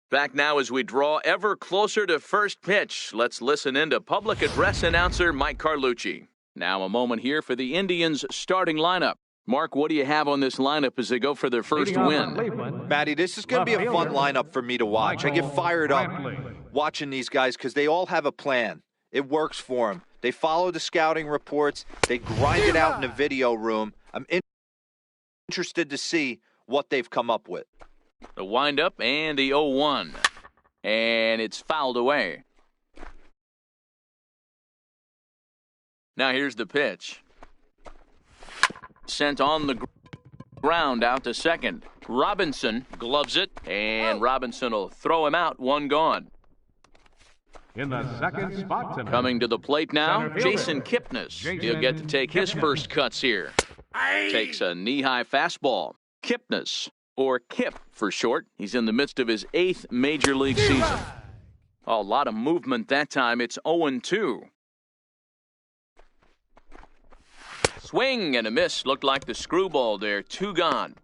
Back now as we draw ever closer to first pitch. Let's listen in to public address announcer Mike Carlucci. Now a moment here for the Indians' starting lineup. Mark, what do you have on this lineup as they go for their first win? Matty, this is going to be a fun lineup for me to watch. I get fired up watching these guys because they all have a plan. It works for them. They follow the scouting reports. They grind it out in the video room. I'm interested to see what they've come up with. The windup and the 0-1. And it's fouled away. Now here's the pitch. Sent on the ground out to second. Robinson gloves it, and Robinson will throw him out. One gone. In the second spot tonight. Coming to the plate now, Jason Kipnis. He'll get to take his first cuts here. Takes a knee-high fastball. Kipnis, or Kip for short. He's in the midst of his 8th Major League season. A lot of movement that time. It's 0-2. Swing and a miss. Looked like the screwball there. 2 gone.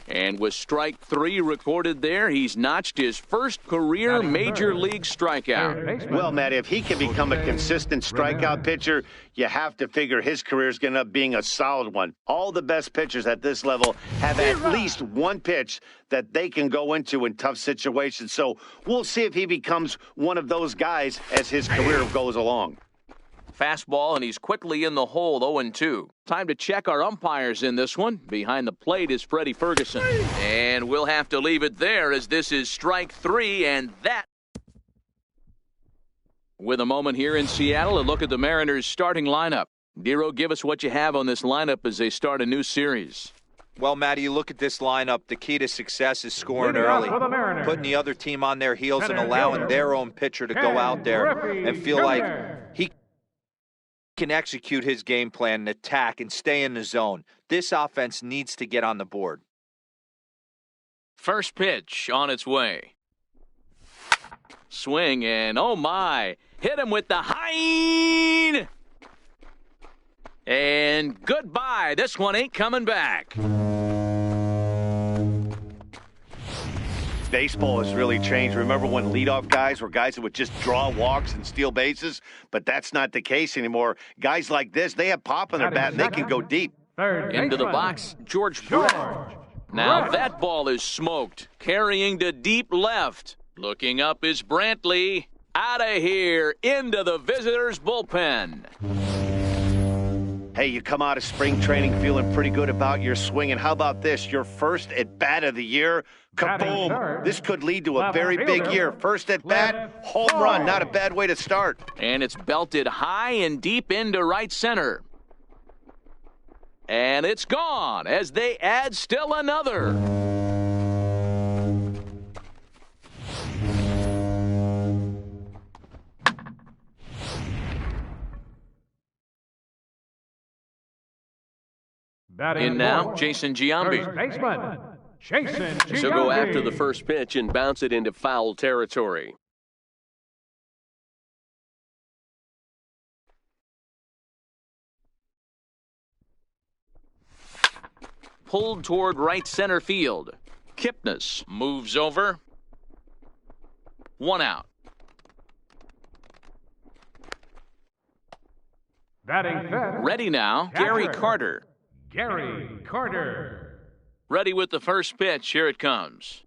And with strike 3 recorded there, he's notched his first career Major League strikeout. Well, Matt, if he can become a consistent strikeout pitcher, you have to figure his career is going to end up being a solid one. All the best pitchers at this level have at least one pitch that they can go into in tough situations. So we'll see if he becomes one of those guys as his career goes along. Fastball, and he's quickly in the hole, 0-2. Time to check our umpires in this one. Behind the plate is Freddie Ferguson. And we'll have to leave it there as this is strike 3, and that. With a moment here in Seattle, a look at the Mariners' starting lineup. Dero, give us what you have on this lineup as they start a new series. Well, Matty, you look at this lineup, the key to success is scoring early, putting the other team on their heels and allowing their own pitcher to go out there and feel like he can execute his game plan and attack and stay in the zone. This offense needs to get on the board. First pitch on its way. Swing and oh my, hit him with the high. And goodbye. This one ain't coming back. Baseball has really changed. Remember when leadoff guys were guys that would just draw walks and steal bases? But that's not the case anymore. Guys like this, they have pop in their bat and they can go deep. Into the box, George Brett. Now that ball is smoked. Carrying to deep left. Looking up is Brantley. Out of here. Into the visitors' bullpen. Hey, you come out of spring training feeling pretty good about your swing, and how about this? Your first at-bat of the year, kaboom! This could lead to a very big year. First at-bat, home run, not a bad way to start. And it's belted high and deep into right center. And it's gone as they add still another. In now, Jason Giambi. So go after the first pitch and bounce it into foul territory. Pulled toward right center field. Kipnis moves over. 1 out. Ready now, Gary Carter. Ready with the first pitch. Here it comes.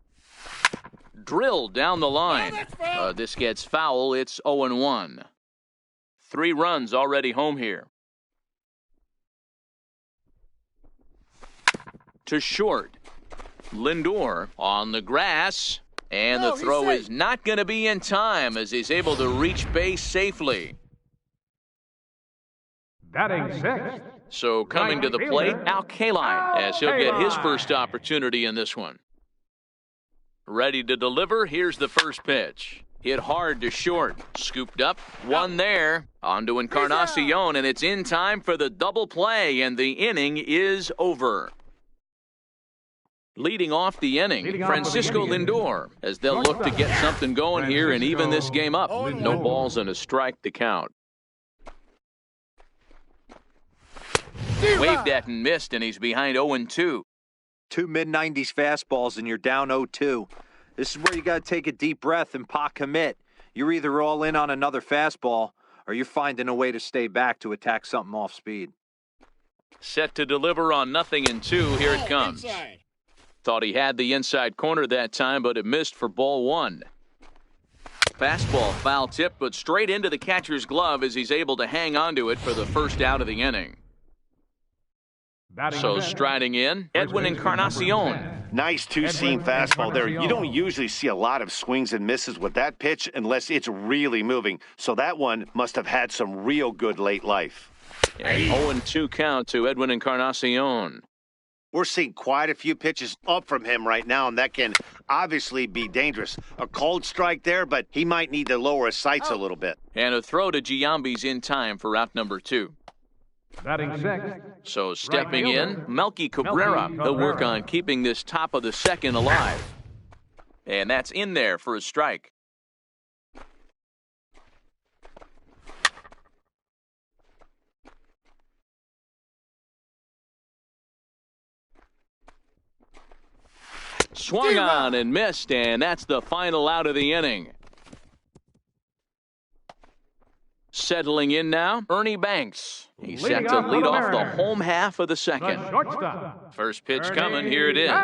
Drilled down the line. This gets foul. It's 0-1. 3 runs already home here. To short. Lindor on the grass. And the throw is not going to be in time as he's able to reach base safely. Batting 6th. So coming to the plate, Al Kaline, as he'll get his first opportunity in this one. Ready to deliver, here's the first pitch. Hit hard to short, scooped up, one there, on to Encarnacion, and it's in time for the double play, and the inning is over. Leading off the inning, Francisco Lindor, as they'll look to get something going here and even this game up. No balls and a strike to count. Waved at and missed, and he's behind 0-2. 2 mid-90s fastballs, and you're down 0-2. This is where you got to take a deep breath and pot commit. You're either all in on another fastball or you're finding a way to stay back to attack something off speed. Set to deliver on 0-2. Here it comes. Inside. Thought he had the inside corner that time, but it missed for ball one. Fastball foul tip, but straight into the catcher's glove as he's able to hang on to it for the first out of the inning. So striding in, Edwin Encarnacion. Nice two-seam fastball there. You don't usually see a lot of swings and misses with that pitch unless it's really moving. So that one must have had some real good late life. An 0-2 count to Edwin Encarnacion. We're seeing quite a few pitches up from him right now, and that can obviously be dangerous. A cold strike there, but he might need to lower his sights a little bit. And a throw to Giambi's in time for out number 2. Batting sixth. So stepping in, Melky Cabrera. He'll work on keeping this top of the second alive. And that's in there for a strike. Swung on and missed, and that's the final out of the inning. Settling in now, Ernie Banks. He's set to lead off the home half of the second. First pitch coming, here it is.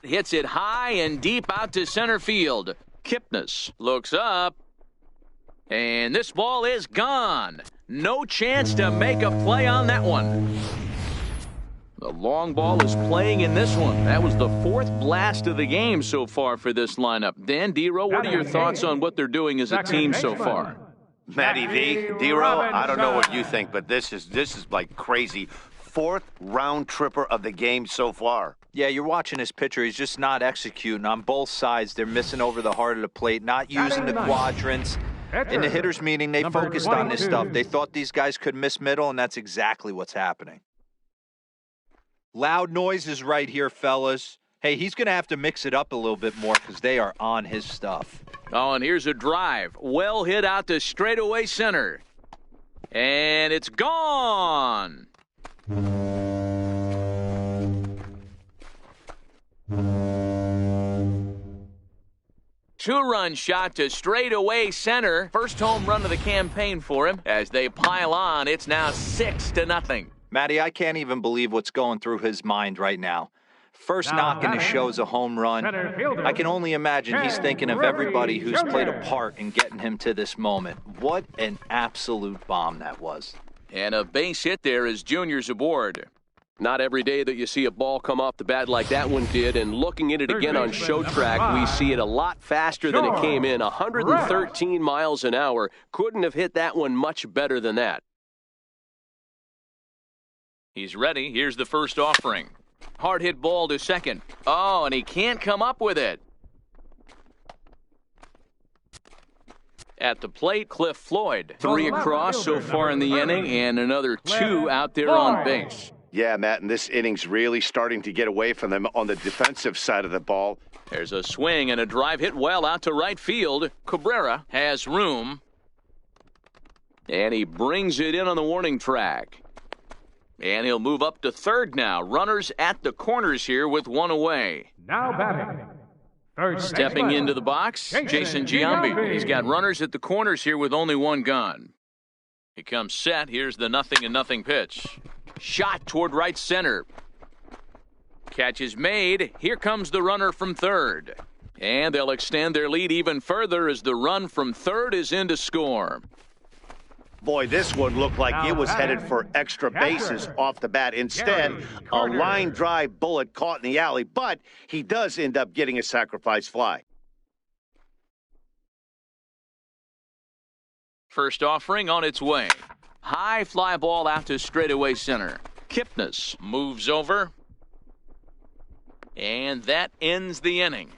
Hits it high and deep out to center field. Kipnis looks up, and this ball is gone. No chance to make a play on that one. The long ball is playing in this one. That was the 4th blast of the game so far for this lineup. Dan Dero, what are your thoughts on what they're doing as a team so far? Matty V, Dero, I don't know what you think, but this is like crazy. 4th round tripper of the game so far. Yeah, you're watching his pitcher. He's just not executing on both sides. They're missing over the heart of the plate, not using the quadrants. In the hitters' meeting, they focused on this stuff. They thought these guys could miss middle, and that's exactly what's happening. Loud noises right here, fellas. Hey, he's going to have to mix it up a little bit more because they are on his stuff. Oh, and here's a drive. Well hit out to straightaway center. And it's gone. Two-run shot to straightaway center. First home run of the campaign for him. As they pile on, it's now 6-0. Matty, I can't even believe what's going through his mind right now. First knock in the show is a home run. I can only imagine he's thinking of everybody who's played a part in getting him to this moment. What an absolute bomb that was. And a base hit there as Junior's aboard. Not every day that you see a ball come off the bat like that one did, and looking at it again on show track, we see it a lot faster than it came in. 113 miles an hour. Couldn't have hit that one much better than that. He's ready. Here's the first offering. Hard hit ball to second. Oh, and he can't come up with it. At the plate, Cliff Floyd. 3 across so far in the inning, and another 2 out there on base. Yeah, Matt, and this inning's really starting to get away from them on the defensive side of the ball. There's a swing and a drive hit well out to right field. Cabrera has room. And he brings it in on the warning track. And he'll move up to third now. Runners at the corners here with 1 away. Now batting. Stepping into the box, Jason Giambi. He's got runners at the corners here with only 1 gone. He comes set. Here's the 0-0 pitch. Shot toward right center. Catch is made. Here comes the runner from third. And they'll extend their lead even further as the run from third is in to score. Boy, this one looked like it was headed for extra bases off the bat. Instead, a line drive bullet caught in the alley, but he does end up getting a sacrifice fly. First offering on its way. High fly ball out to straightaway center. Kipnis moves over. And that ends the inning.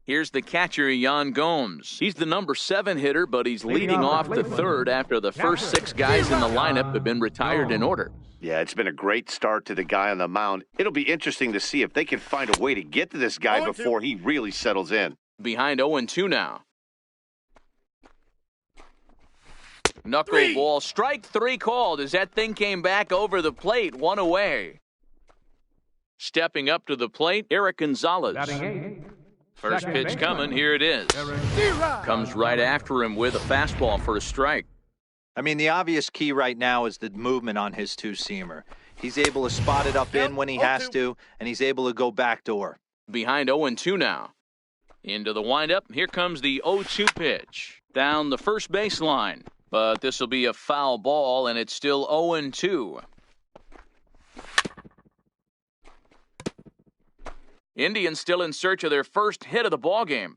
Here's the catcher, Yan Gomes. He's the number 7 hitter, but he's leading off the third after the first 6 guys in the lineup have been retired in order. Yeah, it's been a great start to the guy on the mound. It'll be interesting to see if they can find a way to get to this guy before he really settles in. Behind 0-2 now. Knuckleball, strike 3 called as that thing came back over the plate, 1 away. Stepping up to the plate, Eric Gonzalez. Batting eighth. First Second pitch baseman, coming, here it is. Comes right after him with a fastball for a strike. I mean, the obvious key right now is the movement on his two-seamer. He's able to spot it up in when he has to, and he's able to go backdoor. Behind 0-2 now. Into the windup, here comes the 0-2 pitch. Down the first baseline, but this will be a foul ball, and it's still 0-2. Indians still in search of their first hit of the ballgame.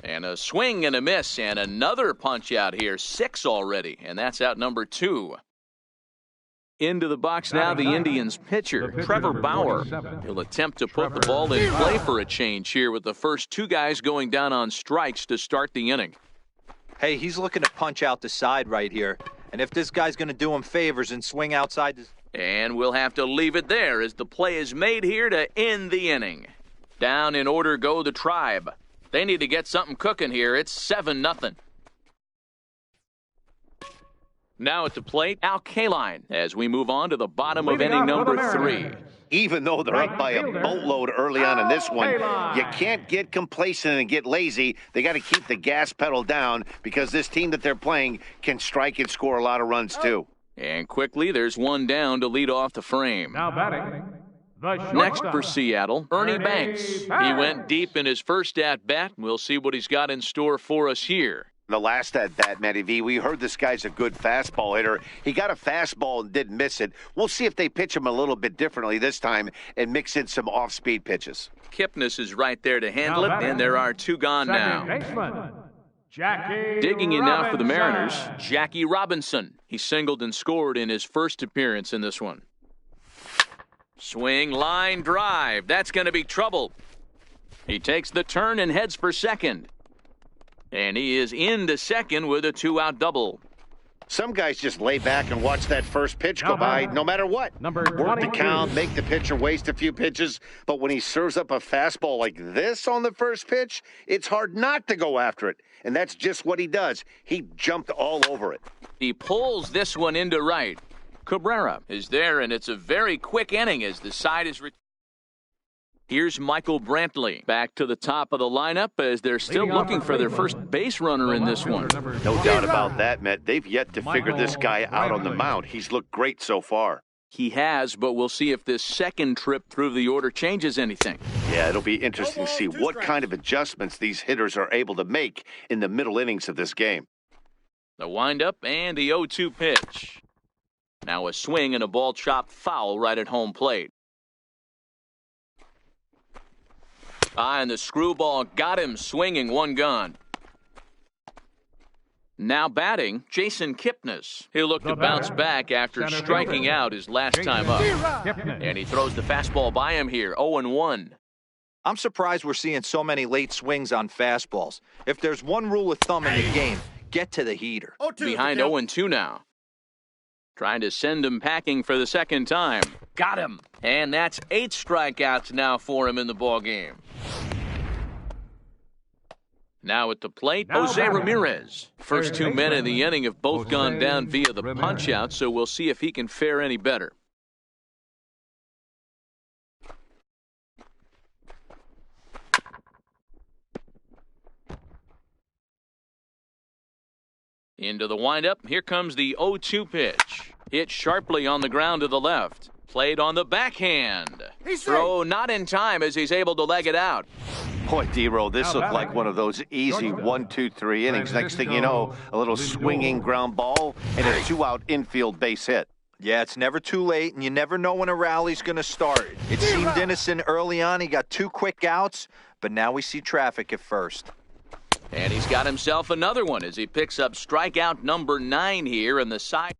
And a swing and a miss, and another punch out here. 6 already, and that's out number 2. Into the box now, the Indians pitcher, Trevor Bauer. He'll attempt to put the ball in play for a change here with the first 2 guys going down on strikes to start the inning. Hey, he's looking to punch out the side right here. And if this guy's going to do him favors and swing outside the... And we'll have to leave it there as the play is made here to end the inning. Down in order go the Tribe. They need to get something cooking here. It's 7-0. Now at the plate, Al Kaline as we move on to the bottom of inning number 3. Even though they're up by a boatload early on in this one, you can't get complacent and get lazy. They got to keep the gas pedal down because this team that they're playing can strike and score a lot of runs too. And quickly, there's one down to lead off the frame. Now batting. Next for Seattle, Ernie Banks. He went deep in his first at-bat. We'll see what he's got in store for us here. The last at-bat, Matty V, we heard this guy's a good fastball hitter. He got a fastball and didn't miss it. We'll see if they pitch him a little bit differently this time and mix in some off-speed pitches. Kipnis is right there to handle it, and there are 2 gone now. Digging in now for the Mariners, Jackie Robinson. He singled and scored in his first appearance in this one. Swing, line, drive. That's going to be trouble. He takes the turn and heads for second. And he is into second with a 2-out double. Some guys just lay back and watch that first pitch go by no matter what. Work the count, make the pitcher waste a few pitches. But when he serves up a fastball like this on the first pitch, it's hard not to go after it. And that's just what he does. He jumped all over it. He pulls this one into right. Cabrera is there, and it's a very quick inning as the side is... Here's Michael Brantley back to the top of the lineup as they're still looking for their first base runner in this one. No doubt about that, Matt. They've yet to figure this guy out on the mound. He's looked great so far. He has, but we'll see if this second trip through the order changes anything. Yeah, it'll be interesting to see what kind of adjustments these hitters are able to make in the middle innings of this game. The windup and the 0-2 pitch. Now a swing and a ball chopped foul right at home plate. And the screwball got him swinging, 1 gone. Now batting, Jason Kipnis. He'll look to bounce back after striking out his last time up. And he throws the fastball by him here, 0-1. I'm surprised we're seeing so many late swings on fastballs. If there's one rule of thumb in the game, get to the heater. Behind 0-2 now. Trying to send him packing for the second time. Got him. And that's 8 strikeouts now for him in the ballgame. Now at the plate, Jose Ramirez. First 2 men in the inning have both gone down via the punch-out, so we'll see if he can fare any better. Into the windup, here comes the 0-2 pitch. Hit sharply on the ground to the left. Played on the backhand. Throw not in time as he's able to leg it out. Boy, D-Roll, this looked like one of those easy 1-2-3 innings. Next thing you know, a little swinging ground ball and a 2-out infield base hit. Yeah, it's never too late, and you never know when a rally's going to start. It seemed innocent early on. He got 2 quick outs, but now we see traffic at first. And he's got himself another one as he picks up strikeout number 9 here in the side.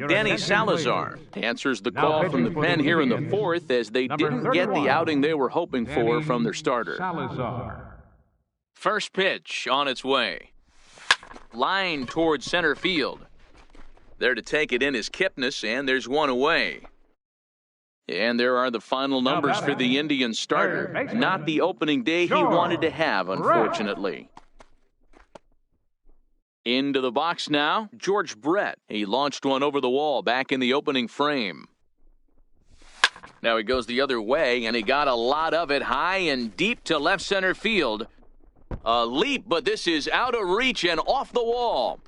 Danny Salazar answers the call from the pen here in the 4th as they didn't get the outing they were hoping for from their starter. First pitch on its way. Line towards center field. There to take it in is Kipnis, and there's 1 away. And there are the final numbers for the Indian starter. Not the opening day he wanted to have, unfortunately. Into the box now, George Brett. He launched one over the wall back in the opening frame. Now he goes the other way, and he got a lot of it high and deep to left center field. A leap, but this is out of reach and off the wall.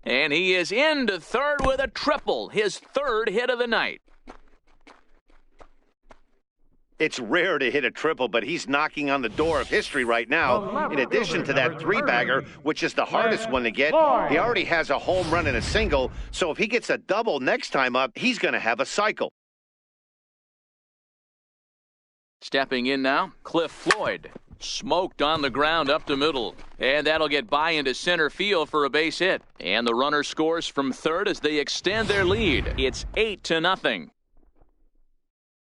And he is into third with a triple, his third hit of the night. It's rare to hit a triple, but he's knocking on the door of history right now. In addition to that three-bagger, which is the hardest one to get, he already has a home run and a single. So if he gets a double next time up, he's going to have a cycle. Stepping in now, Cliff Floyd. Smoked on the ground up the middle. And that'll get by into center field for a base hit. And the runner scores from third as they extend their lead. It's 8-0.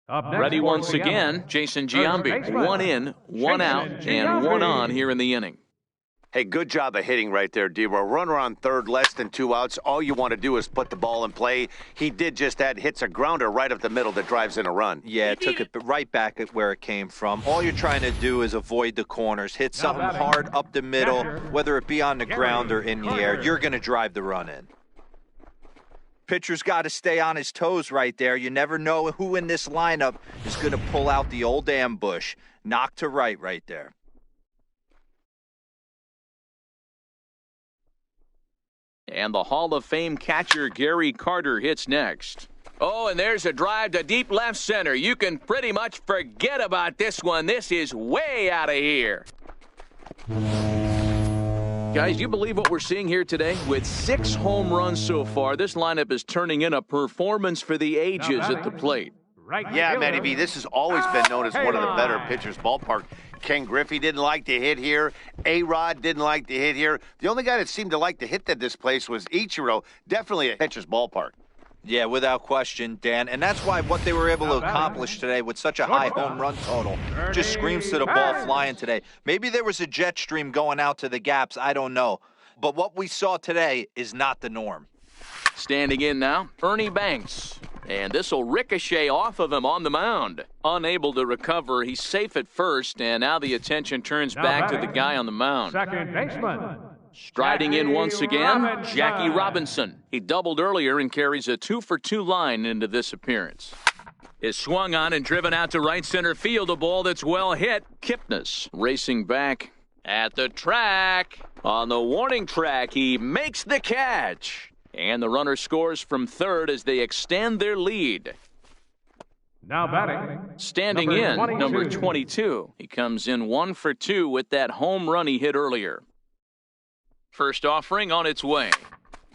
Ready once again, Jason Giambi. One in, one out, and one on here in the inning. Hey, good job of hitting right there, D-Row. Runner on third, less than 2 outs. All you want to do is put the ball in play. He did just that. Hits a grounder right up the middle that drives in a run. Yeah, it took it right back at where it came from. All you're trying to do is avoid the corners. Hit something hard up the middle, whether it be on the ground or in the air. You're going to drive the run in. Pitcher's got to stay on his toes right there. You never know who in this lineup is going to pull out the old ambush. Knock to right there. And the Hall of Fame catcher Gary Carter hits next. Oh, and there's a drive to deep left center. You can pretty much forget about this one. This is way out of here. Guys, do you believe what we're seeing here today? With 6 home runs so far, this lineup is turning in a performance for the ages at the plate. Yeah, Matty B, this has always been known as one of the better pitchers' ballpark. Ken Griffey didn't like to hit here. A-Rod didn't like to hit here. The only guy that seemed to like to hit at this place was Ichiro. Definitely a pitcher's ballpark. Yeah, without question, Dan. And that's why what they were able to accomplish today with such a high home run total just screams to the ball flying today. Maybe there was a jet stream going out to the gaps. I don't know. But what we saw today is not the norm. Standing in now, Ernie Banks. And this will ricochet off of him on the mound. Unable to recover, he's safe at first, and now the attention turns back to the guy on the mound. Second baseman. Striding in once again, Jackie Robinson. He doubled earlier and carries a 2-for-2 line into this appearance. Is swung on and driven out to right center field, a ball that's well hit. Kipnis racing back at the track. On the warning track, he makes the catch. And the runner scores from third as they extend their lead. Now batting. Standing in, number 22. He comes in 1 for 2 with that home run he hit earlier. First offering on its way.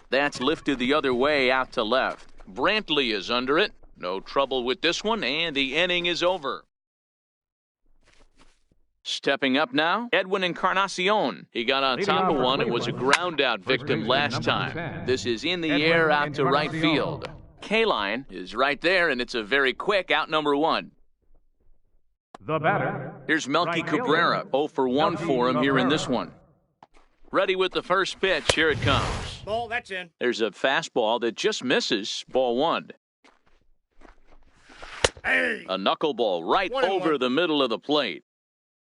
That's lifted the other way out to left. Brantley is under it. No trouble with this one, and the inning is over. Stepping up now, Edwin Encarnacion. He got on top of one and was a ground-out victim last time. This is in the air out to right field. K-line is right there, and it's a very quick out number 1. The batter. Here's Melky Cabrera, 0 for 1 for him here in this one. Ready with the first pitch. Here it comes. Ball, that's in. There's a fastball that just misses. Ball 1. Hey. A knuckleball right over the middle of the plate.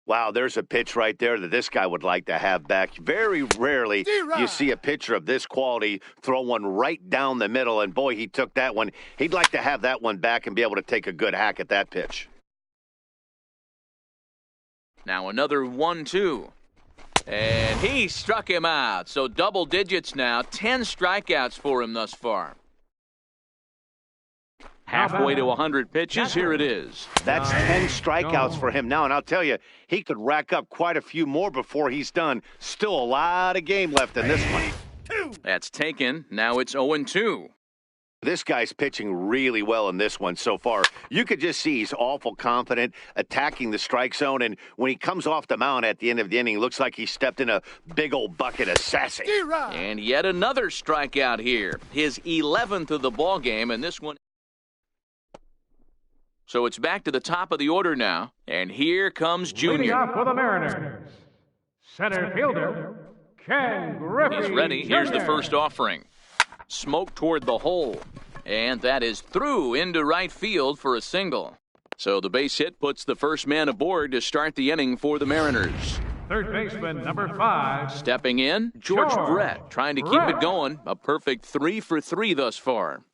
Wow, there's a pitch right there that this guy would like to have back. Very rarely you see a pitcher of this quality throw one right down the middle, and boy, he took that one. He'd like to have that one back and be able to take a good hack at that pitch. Now another 1-2. And he struck him out. So double digits now, 10 strikeouts for him thus far. Halfway to 100 pitches, here it is. That's 10 strikeouts for him now, and I'll tell you, he could rack up quite a few more before he's done. Still a lot of game left in this one. That's taken. Now it's 0-2. This guy's pitching really well in this one so far. You could just see he's awful confident, attacking the strike zone, and when he comes off the mound at the end of the inning, looks like he stepped in a big old bucket of sassy. And yet another strikeout here. His 11th of the ball game, and this one. So it's back to the top of the order now, and here comes Junior. Leading off for the Mariners, center fielder, Ken Griffey. He's ready. Here's the first offering. Smoke toward the hole, and that is through into right field for a single. So the base hit puts the first man aboard to start the inning for the Mariners. Third baseman, number 5. Stepping in, George Brett, trying to keep it going. A perfect 3 for 3 thus far.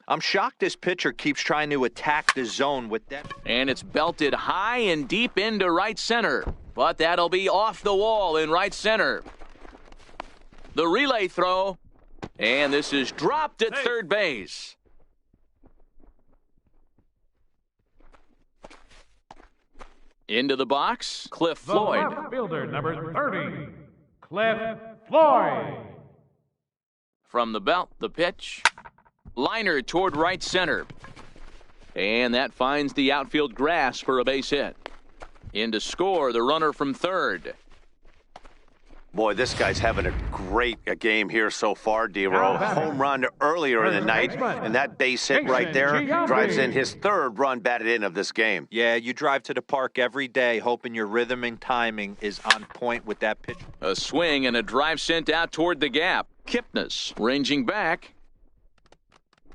I'm shocked this pitcher keeps trying to attack the zone with that. And it's belted high and deep into right center. But that'll be off the wall in right center. The relay throw. And this is dropped at third base. Into the box, Cliff Floyd. The left fielder, number 30, Cliff Floyd. From the belt, the pitch. Liner toward right center. And that finds the outfield grass for a base hit. In to score, the runner from third. Boy, this guy's having a great game here so far, D-Row. Home run earlier in the night, and that base hit right there drives in his third run batted in of this game. Yeah, you drive to the park every day hoping your rhythm and timing is on point with that pitch. A swing and a drive sent out toward the gap. Kipnis ranging back.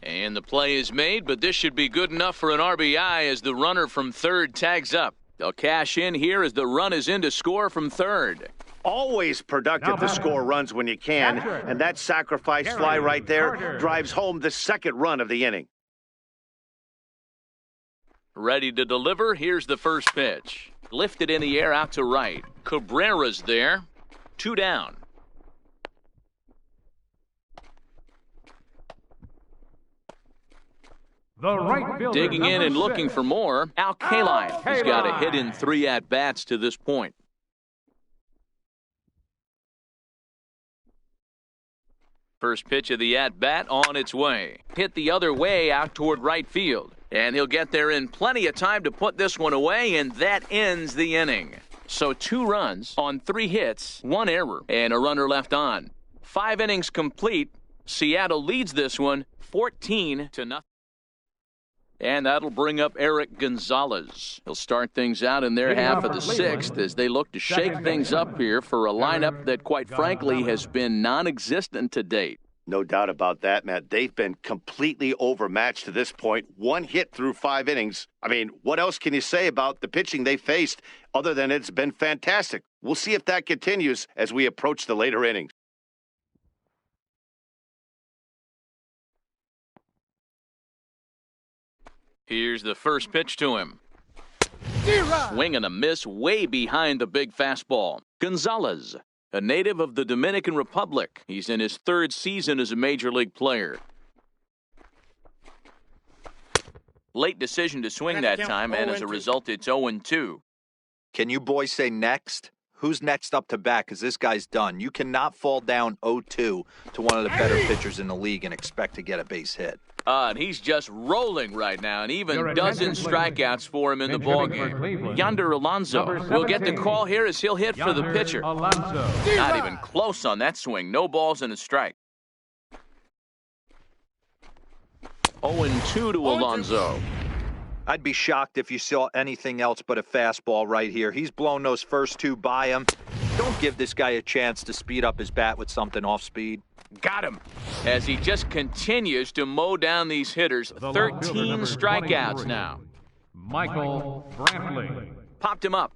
And the play is made, but this should be good enough for an RBI as the runner from third tags up. They'll cash in here as the run is in to score from third. Always productive to score runs when you can, and that sacrifice fly right there drives home the second run of the inning. Ready to deliver, here's the first pitch. Lifted in the air out to right. Cabrera's there. 2 down. The right fielder, Digging in and looking for more, Al Kaline. He's got a hit in 3 at-bats to this point. First pitch of the at-bat on its way. Hit the other way out toward right field. And he'll get there in plenty of time to put this one away, and that ends the inning. So 2 runs on 3 hits, 1 error, and a runner left on. 5 innings complete. Seattle leads this one 14-0. And that'll bring up Eric Gonzalez. He'll start things out in their half of the 6th as they look to shake things up here for a lineup that, quite frankly, has been non-existent to date. No doubt about that, Matt. They've been completely overmatched to this point. 1 hit through 5 innings. I mean, what else can you say about the pitching they faced other than it's been fantastic? We'll see if that continues as we approach the later innings. Here's the first pitch to him. Swing and a miss way behind the big fastball. Gonzalez, a native of the Dominican Republic. He's in his 3rd season as a major league player. Late decision to swing that time, and as a result, it's 0-2. Can you boys say next? Who's next up to bat? Because this guy's done. You cannot fall down 0-2 to one of the better pitchers in the league and expect to get a base hit. And he's just rolling right now, and even dozens strikeouts for him in the ballgame. Yonder Alonso will get the call here as he'll hit for the pitcher. Not even close on that swing. No balls and a strike. 0-2 to Alonso. I'd be shocked if you saw anything else but a fastball right here. He's blown those first 2 by him. Don't give this guy a chance to speed up his bat with something off speed. Got him. As he just continues to mow down these hitters. 13 strikeouts now. Michael Brantley. Popped him up.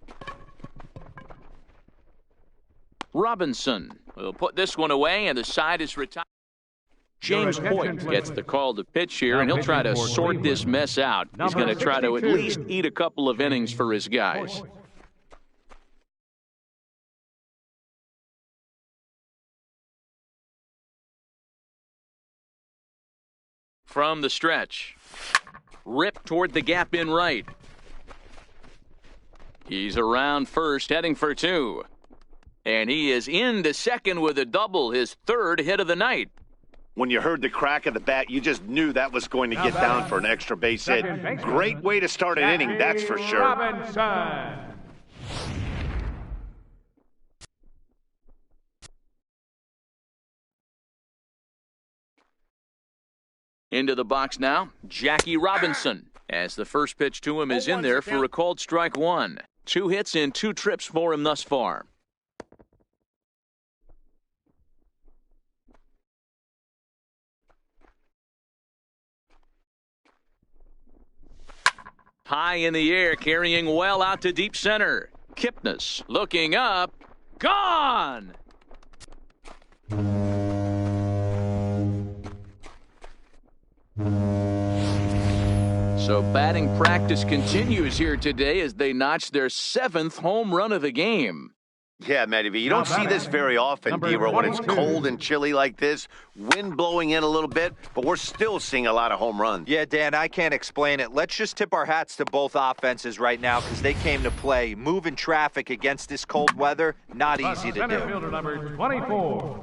Robinson will put this one away, and the side is retired. James Hoyt gets the call to pitch here, and he'll try to sort this mess out. He's going to try to at least eat a couple of innings for his guys. From the stretch. Rip toward the gap in right. He's around first, heading for 2. And he is into second with a double, his 3rd hit of the night. When you heard the crack of the bat, you just knew that was going to get down for an extra base hit. Great way to start an inning, that's for sure. Robinson. Into the box now, Jackie Robinson. As the first pitch to him is in there for a called strike 1. 2 hits in 2 trips for him thus far. High in the air, carrying well out to deep center. Kipnis looking up. Gone! So batting practice continues here today as they notch their 7th home run of the game. Yeah, Matty V, you don't see this very often, D-Row, when it's cold and chilly like this. Wind blowing in a little bit, but we're still seeing a lot of home runs. Yeah, Dan, I can't explain it. Let's just tip our hats to both offenses right now because they came to play. Moving traffic against this cold weather, not easy to Center do. fielder number 24,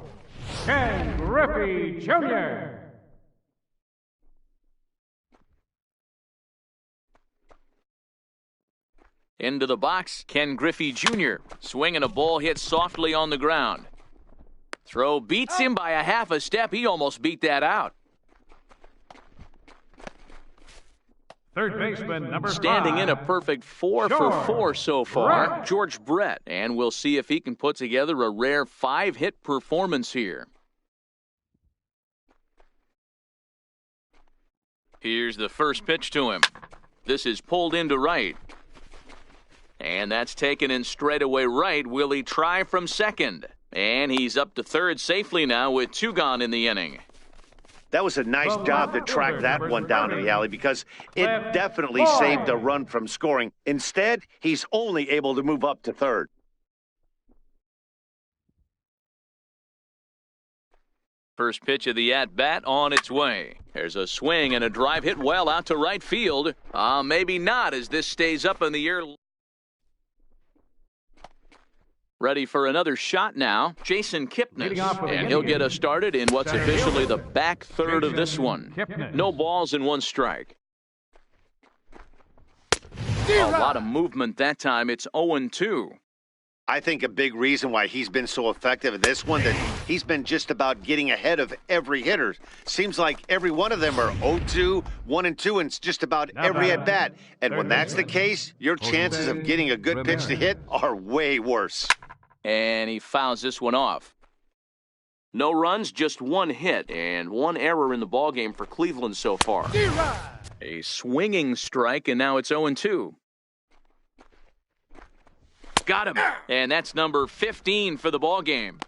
Ken Griffey Jr. Into the box, Ken Griffey Jr. Swinging a ball hit softly on the ground. Throw beats him by a half a step. He almost beat that out. Third baseman number 5. Standing in a perfect 4 for 4 so far, George Brett. And we'll see if he can put together a rare 5-hit performance here. Here's the first pitch to him. This is pulled into right. And that's taken in straightaway right. Will he try from second? And he's up to third safely now with 2 gone in the inning. That was a nice job to track that one down to the alley because it definitely saved a run from scoring. Instead, he's only able to move up to third. First pitch of the at-bat on its way. There's a swing and a drive hit well out to right field. Maybe not as this stays up in the air. Ready for another shot now, Jason Kipnis. And he'll get us started in what's officially the back third of this one. No balls and 1 strike. A lot of movement that time. It's 0-2. I think a big reason why he's been so effective at this one, that he's been just about getting ahead of every hitter. Seems like every one of them are 0-2, 1-2, and it's just about every at-bat. And when that's the case, your chances of getting a good pitch to hit are way worse. And he fouls this one off. No runs, just 1 hit, and 1 error in the ballgame for Cleveland so far. A swinging strike, and now it's 0-2. Got him, and that's number 15 for the ballgame.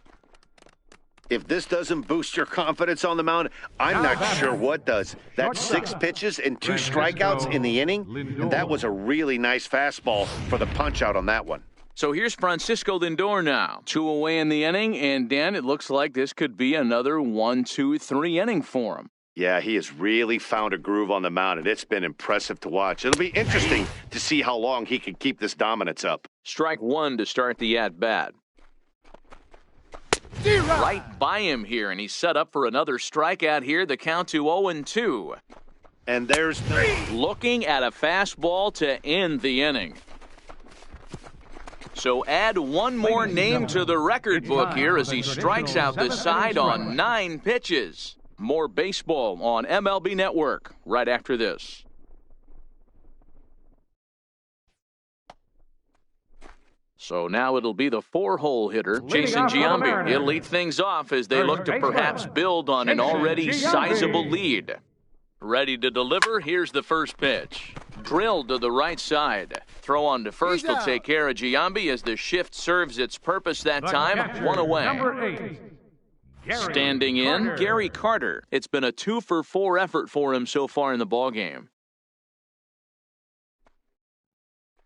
If this doesn't boost your confidence on the mound, I'm not sure what does. That's 6 pitches and 2 strikeouts in the inning, and that was a really nice fastball for the punch-out on that one. So here's Francisco Lindor now. 2 away in the inning, and Dan, it looks like this could be another 1, 2, 3 inning for him. Yeah, he has really found a groove on the mound, and it's been impressive to watch. It'll be interesting to see how long he can keep this dominance up. Strike 1 to start the at-bat. Right by him here, and he's set up for another strikeout here. The count to 0-2. And there's looking at a fastball to end the inning. So add 1 more name to the record book here as he strikes out the side on 9 pitches. More baseball on MLB Network right after this. So now it'll be the 4-hole hitter, Jason Giambi. He'll lead things off as they look to perhaps build on an already sizable lead. Ready to deliver, here's the first pitch. Drilled to the right side. Throw on to first will take care of Giambi as the shift serves its purpose that time. 1 away. Number 8, Standing in, Gary Carter. It's been a 2 for 4 effort for him so far in the ballgame.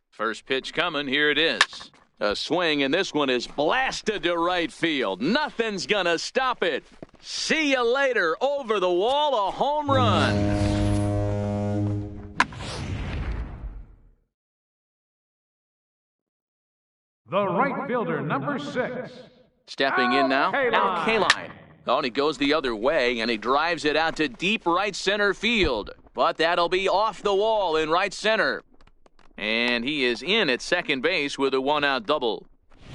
First pitch coming, here it is. A swing, and this one is blasted to right field. Nothing's gonna stop it. See you later. Over the wall, a home run. the right fielder, number 6. Stepping in now, Al Kaline. Kaline. Oh, and he goes the other way, and he drives it out to deep right center field. But that'll be off the wall in right center. And he is in at second base with a 1-out double.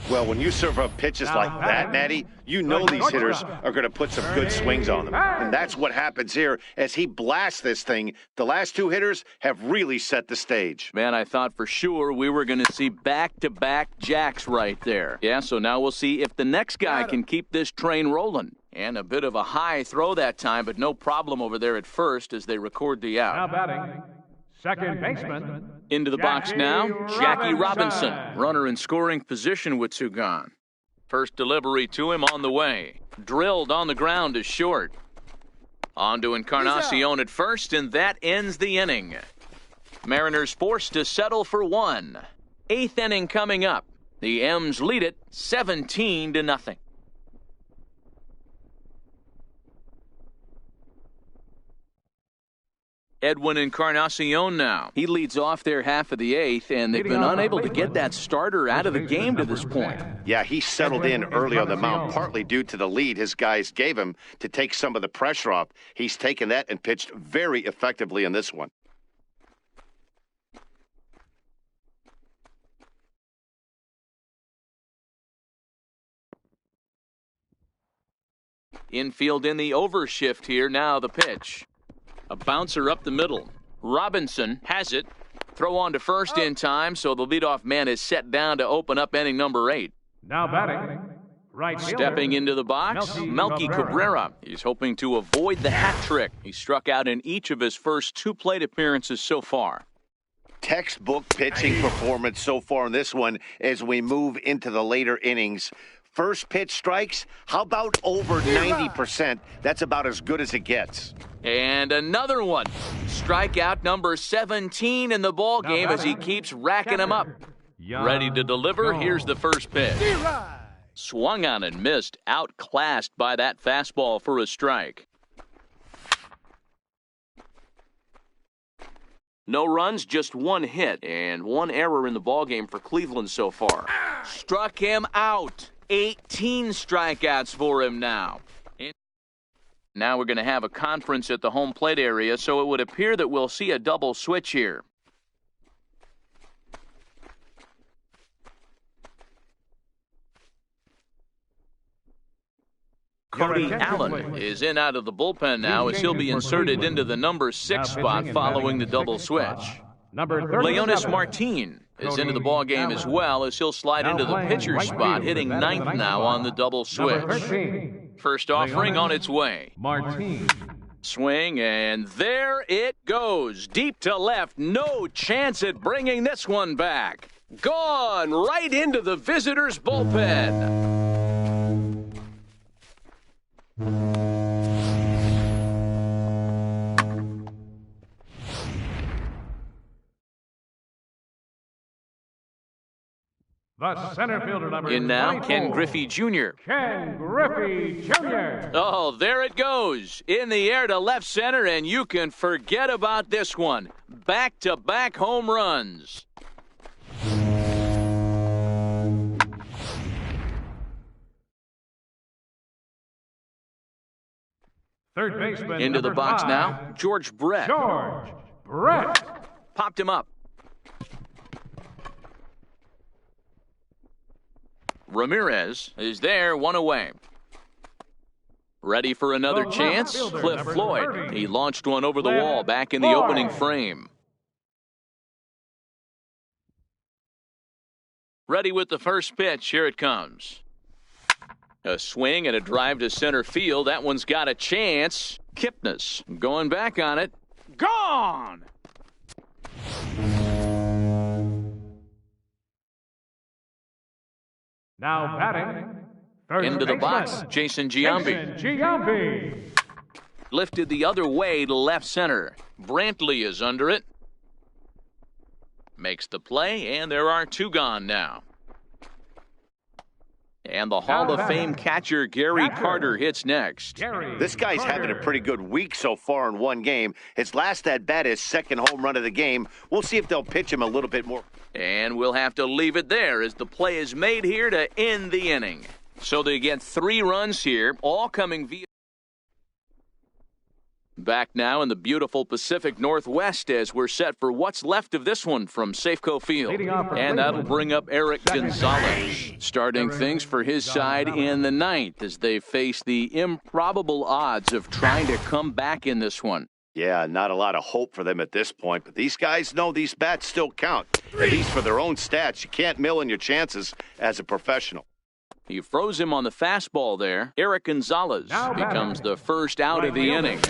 Well, when you serve up pitches like that, Matty, you know these hitters are going to put some good swings on them. And that's what happens here as he blasts this thing. The last 2 hitters have really set the stage. Man, I thought for sure we were going to see back-to-back jacks right there. Yeah, so now we'll see if the next guy can keep this train rolling. And a bit of a high throw that time, but no problem over there at first as they record the Now out. batting, second baseman. Into the box now, Jackie Robinson. Runner in scoring position with 2 gone. First delivery to him on the way. Drilled on the ground to short. On to Encarnacion at first, and that ends the inning. Mariners forced to settle for one. 8th inning coming up. The M's lead it 17-0. Edwin Encarnacion now. He leads off their half of the 8th, and they've been unable to get that starter out of the game to this point. Yeah, he settled in early on the mound, partly due to the lead his guys gave him to take some of the pressure off. He's taken that and pitched very effectively in this one. Infield in the overshift here. Now the pitch. A bouncer up the middle. Robinson has it. Throw on to first in time, so the leadoff man is set down to open up inning number 8. Now batting, right fielder. Stepping into the box, Melky Cabrera. He's hoping to avoid the hat trick. He struck out in each of his first 2 plate appearances so far. Textbook pitching performance so far in this one as we move into the later innings. First pitch strikes, how about over 90%? That's about as good as it gets. And another one. Strikeout number 17 in the ball game as he keeps racking them up. Ready to deliver. Here's the first pitch. Swung on and missed. Outclassed by that fastball for a strike. No runs, just 1 hit, and 1 error in the ballgame for Cleveland so far. Struck him out. 18 strikeouts for him now. Now we're going to have a conference at the home plate area, so it would appear that we'll see a double switch here. Cody Allen is in out of the bullpen now as he'll be inserted into the number 6 spot following the double switch. Leonis Martin is into the ball game as well as he'll slide into the pitcher spot, hitting 9th now on the double switch. First offering on its way. Swing, and there it goes. Deep to left. No chance at bringing this one back. Gone right into the visitors' bullpen. The center fielder number In now, Ken Griffey Jr. Ken Griffey Jr. Oh, there it goes. In the air to left center, and you can forget about this one. Back-to-back home runs. Third baseman Into the box 5, now, George Brett. George Brett. Popped him up. Ramirez is there, 1 away. Ready for another chance? Cliff Floyd. He launched one over the wall back in the opening frame. Ready with the first pitch. Here it comes. A swing and a drive to center field. That one's got a chance. Kipnis going back on it. Gone! Now batting. Into the box, Jason Giambi. Lifted the other way to left center. Brantley is under it. Makes the play, and there are 2 gone now. And the Hall of Fame catcher Gary Carter hits next. This guy's having a pretty good week so far in one game. His last at-bat is second home run of the game. We'll see if they'll pitch him a little bit more. And we'll have to leave it there as the play is made here to end the inning. So they get 3 runs here, all coming via... Back now in the beautiful Pacific Northwest as we're set for what's left of this one from Safeco Field. And that'll bring up Eric Gonzalez, starting things for his side in the 9th as they face the improbable odds of trying to come back in this one. Yeah, not a lot of hope for them at this point, but these guys know these bats still count, at least for their own stats. You can't mill in your chances as a professional. He froze him on the fastball there. Eric Gonzalez becomes the first out of the inning.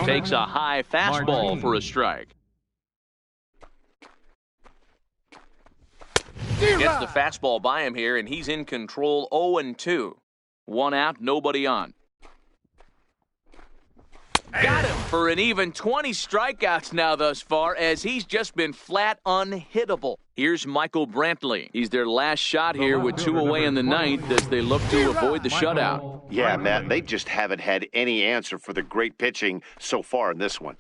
Takes a high fastball for a strike. Gets the fastball by him here, and he's in control 0-2. 1 out, nobody on. Got him! for an even 20 strikeouts now thus far, as he's just been flat unhittable. Here's Michael Brantley. He's their last shot here with 2 away in the ninth as they look to avoid the shutout. Yeah, Matt, they just haven't had any answer for the great pitching so far in this one.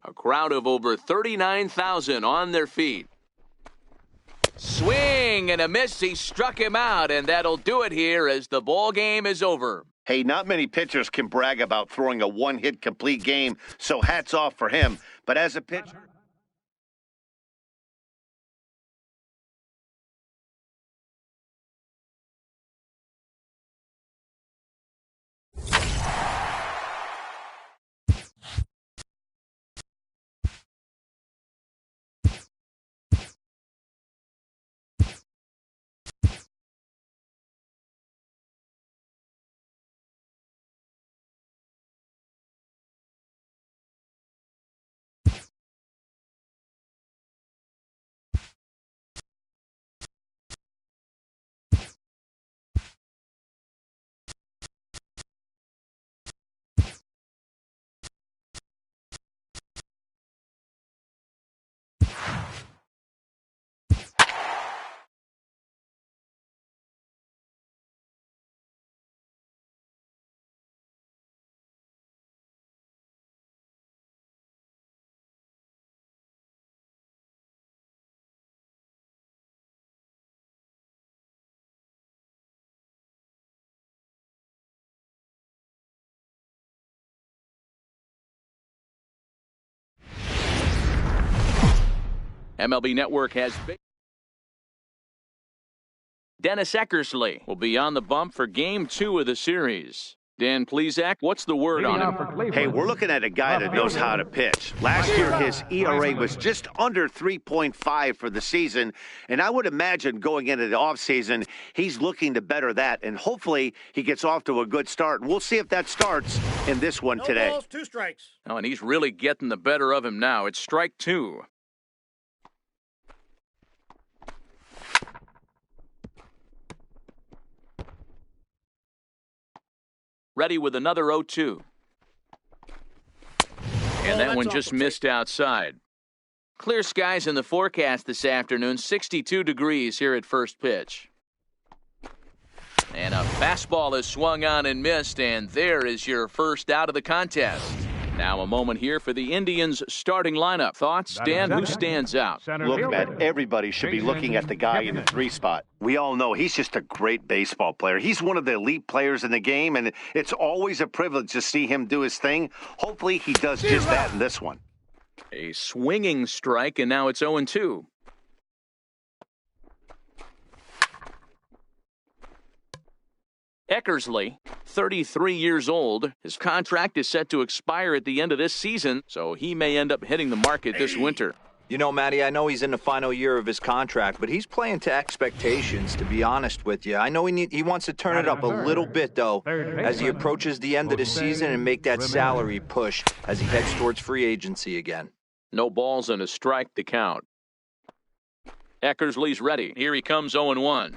A crowd of over 39,000 on their feet. Swing and a miss. He struck him out, and that'll do it here as the ball game is over. Hey, not many pitchers can brag about throwing a one-hit complete game, so hats off for him. But as a pitcher... MLB Network has Dennis Eckersley will be on the bump for Game 2 of the series. Dan Plesac, what's the word on him? Hey, we're looking at a guy that knows how to pitch. Last year, his ERA was just under 3.5 for the season, and I would imagine going into the offseason, he's looking to better that, and hopefully he gets off to a good start. And we'll see if that starts in this one today. No balls, 2 strikes. Oh, and he's really getting the better of him now. It's strike 2. Ready with another 0-2. And that one just missed outside. Clear skies in the forecast this afternoon. 62 degrees here at first pitch. And a fastball is swung on and missed, and there is your first out of the contest. Now a moment here for the Indians' starting lineup. Thoughts, Dan? Who stands out? Look, Matt, everybody should be looking at the guy in the 3 spot. We all know he's just a great baseball player. He's one of the elite players in the game, and it's always a privilege to see him do his thing. Hopefully he does just that in this one. A swinging strike, and now it's 0-2. Eckersley, 33 years old. His contract is set to expire at the end of this season, so he may end up hitting the market this winter. You know, Matty, I know he's in the final year of his contract, but he's playing to expectations, to be honest with you. I know he wants to turn it up a little bit, though, as he approaches the end of the season and make that salary push as he heads towards free agency again. No balls and a strike to count. Eckersley's ready. Here he comes 0-1.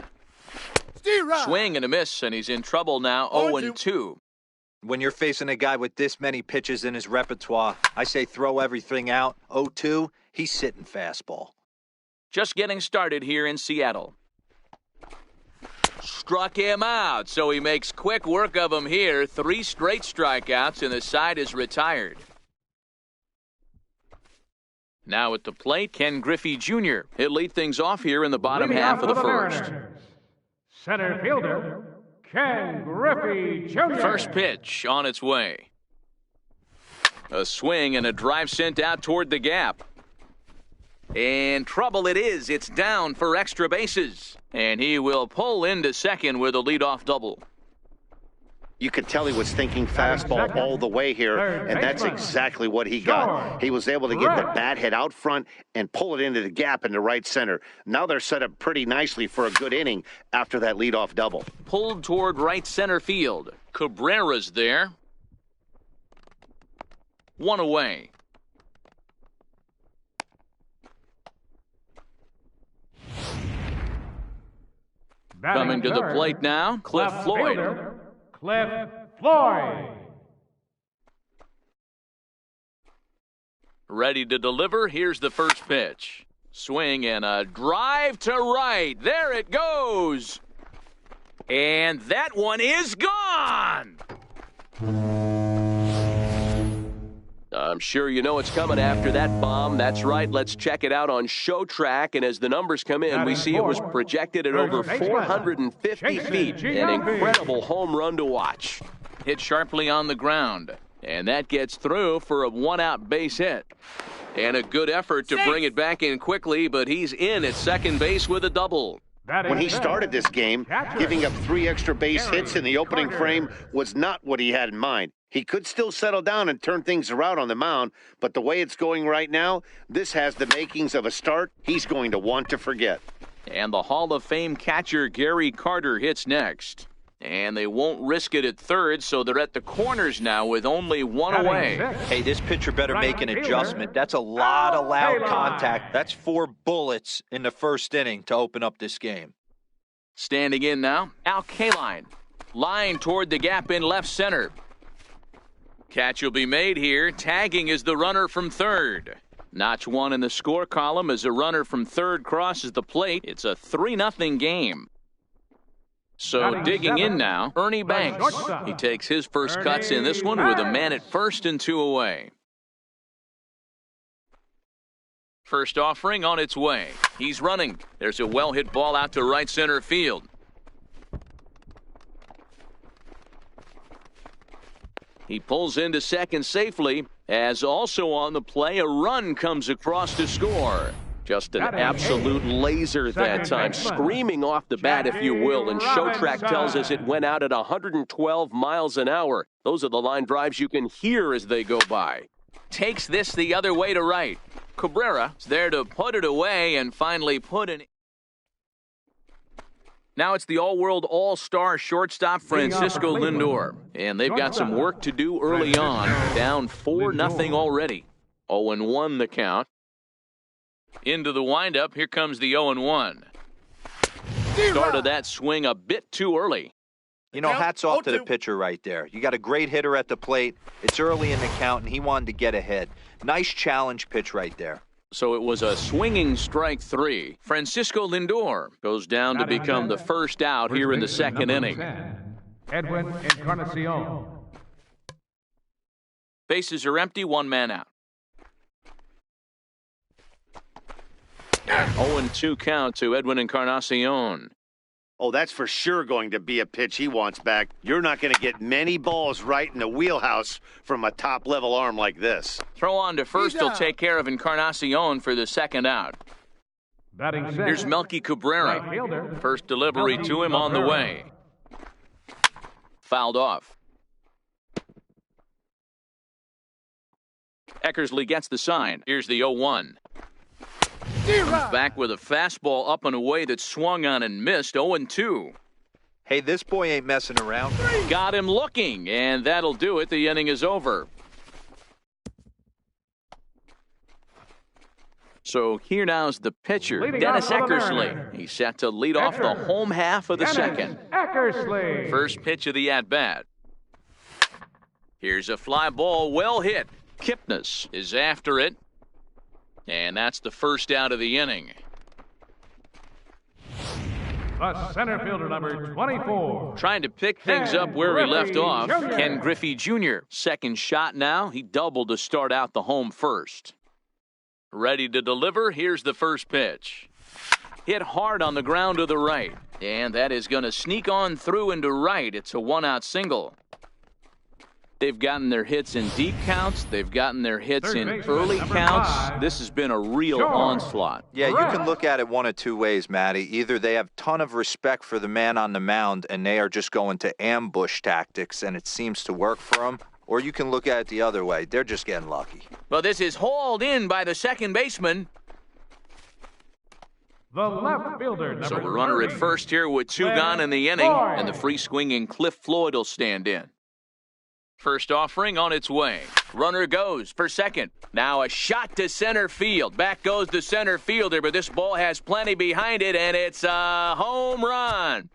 Swing and a miss, and he's in trouble now, 0-2. When you're facing a guy with this many pitches in his repertoire, I say throw everything out. 0-2, he's sitting fastball. Just getting started here in Seattle. Struck him out, so he makes quick work of him here. 3 straight strikeouts, and the side is retired. Now at the plate, Ken Griffey Jr. He'll lead things off here in the bottom half of the first. Center fielder, Ken Griffey Jr. First pitch on its way. A swing and a drive sent out toward the gap. And trouble it is. It's down for extra bases. And he will pull into second with a leadoff double. You could tell he was thinking fastball all the way here, and that's exactly what he got. He was able to get the bat head out front and pull it into the gap in the right center. Now they're set up pretty nicely for a good inning after that leadoff double. Pulled toward right center field. Cabrera's there. 1 away. Coming to the plate now, Cliff Floyd. Cliff Floyd. Ready to deliver. Here's the first pitch. Swing and a drive to right. There it goes. And that one is gone. I'm sure you know it's coming after that bomb. That's right. Let's check it out on Show Track. And as the numbers come in, we see it was projected at over 450 feet. An incredible home run to watch. Hit sharply on the ground. And that gets through for a one-out base hit. And a good effort to bring it back in quickly, but he's in at second base with a double. When he started this game, giving up 3 extra base hits in the opening frame was not what he had in mind. He could still settle down and turn things around on the mound, but the way it's going right now, this has the makings of a start he's going to want to forget. And the Hall of Fame catcher Gary Carter hits next. And they won't risk it at third, so they're at the corners now with only one away. Hey, this pitcher better make an adjustment. That's a lot of loud contact. That's 4 bullets in the first inning to open up this game. Standing in now, Al Kaline. Line toward the gap in left center. Catch will be made here. Tagging is the runner from third. Notch 1 in the score column as a runner from third crosses the plate. It's a 3-0 game. So digging in now, Ernie Banks. He takes his first cuts in this one with a man at first and 2 away. First offering on its way. He's running. There's a well-hit ball out to right center field. He pulls into second safely, as also on the play, a run comes across to score. Just an absolute laser that time, screaming off the bat, if you will, and Show Track tells us it went out at 112 miles an hour. Those are the line drives you can hear as they go by. Takes this the other way to right. Cabrera is there to put it away and finally put it. Now it's the all-world, all-star shortstop Francisco Lindor. And they've got some work to do early on. Down 4-0 already. 0-1 the count. Into the windup, here comes the 0-1. Started that swing a bit too early. You know, hats off to the pitcher right there. You got a great hitter at the plate. It's early in the count, and he wanted to get ahead. Nice challenge pitch right there. So it was a swinging strike 3. Francisco Lindor goes down to become the first out here in the second inning. Edwin Encarnacion. Bases are empty, 1 man out. 0-2 count to Edwin Encarnacion. Oh, that's for sure going to be a pitch he wants back. You're not going to get many balls right in the wheelhouse from a top-level arm like this. Throw on to first will take care of Encarnacion for the second out. Here's Melky Cabrera. First delivery to him on the way. Fouled off. Eckersley gets the sign. Here's the 0-1. Comes back with a fastball up and away that swung on and missed. 0-2. Hey, this boy ain't messing around. Got him looking, and that'll do it. The inning is over. So here now is the pitcher, Dennis Eckersley. He's set to lead off the home half of the second. Eckersley. First pitch of the at-bat. Here's a fly ball, well hit. Kipnis is after it. And that's the first out of the inning. The center fielder, number 24. Trying to pick things up where he left off. Ken Griffey Jr. Second shot now. He doubled to start out the home first. Ready to deliver. Here's the first pitch. Hit hard on the ground to the right. And that is going to sneak on through into right. It's a 1-out single. They've gotten their hits in deep counts. They've gotten their hits in early counts. This has been a real onslaught. Yeah, you can look at it one of 2 ways, Matty. Either they have a ton of respect for the man on the mound and they are just going to ambush tactics and it seems to work for them, or you can look at it the other way. They're just getting lucky. Well, this is hauled in by the second baseman. The left fielder, number So the runner at first here with 2 gone in the inning, and the free swinging Cliff Floyd will stand in. First offering on its way. Runner goes for second. Now a shot to center field. Back goes the center fielder, but this ball has plenty behind it, and it's a home run.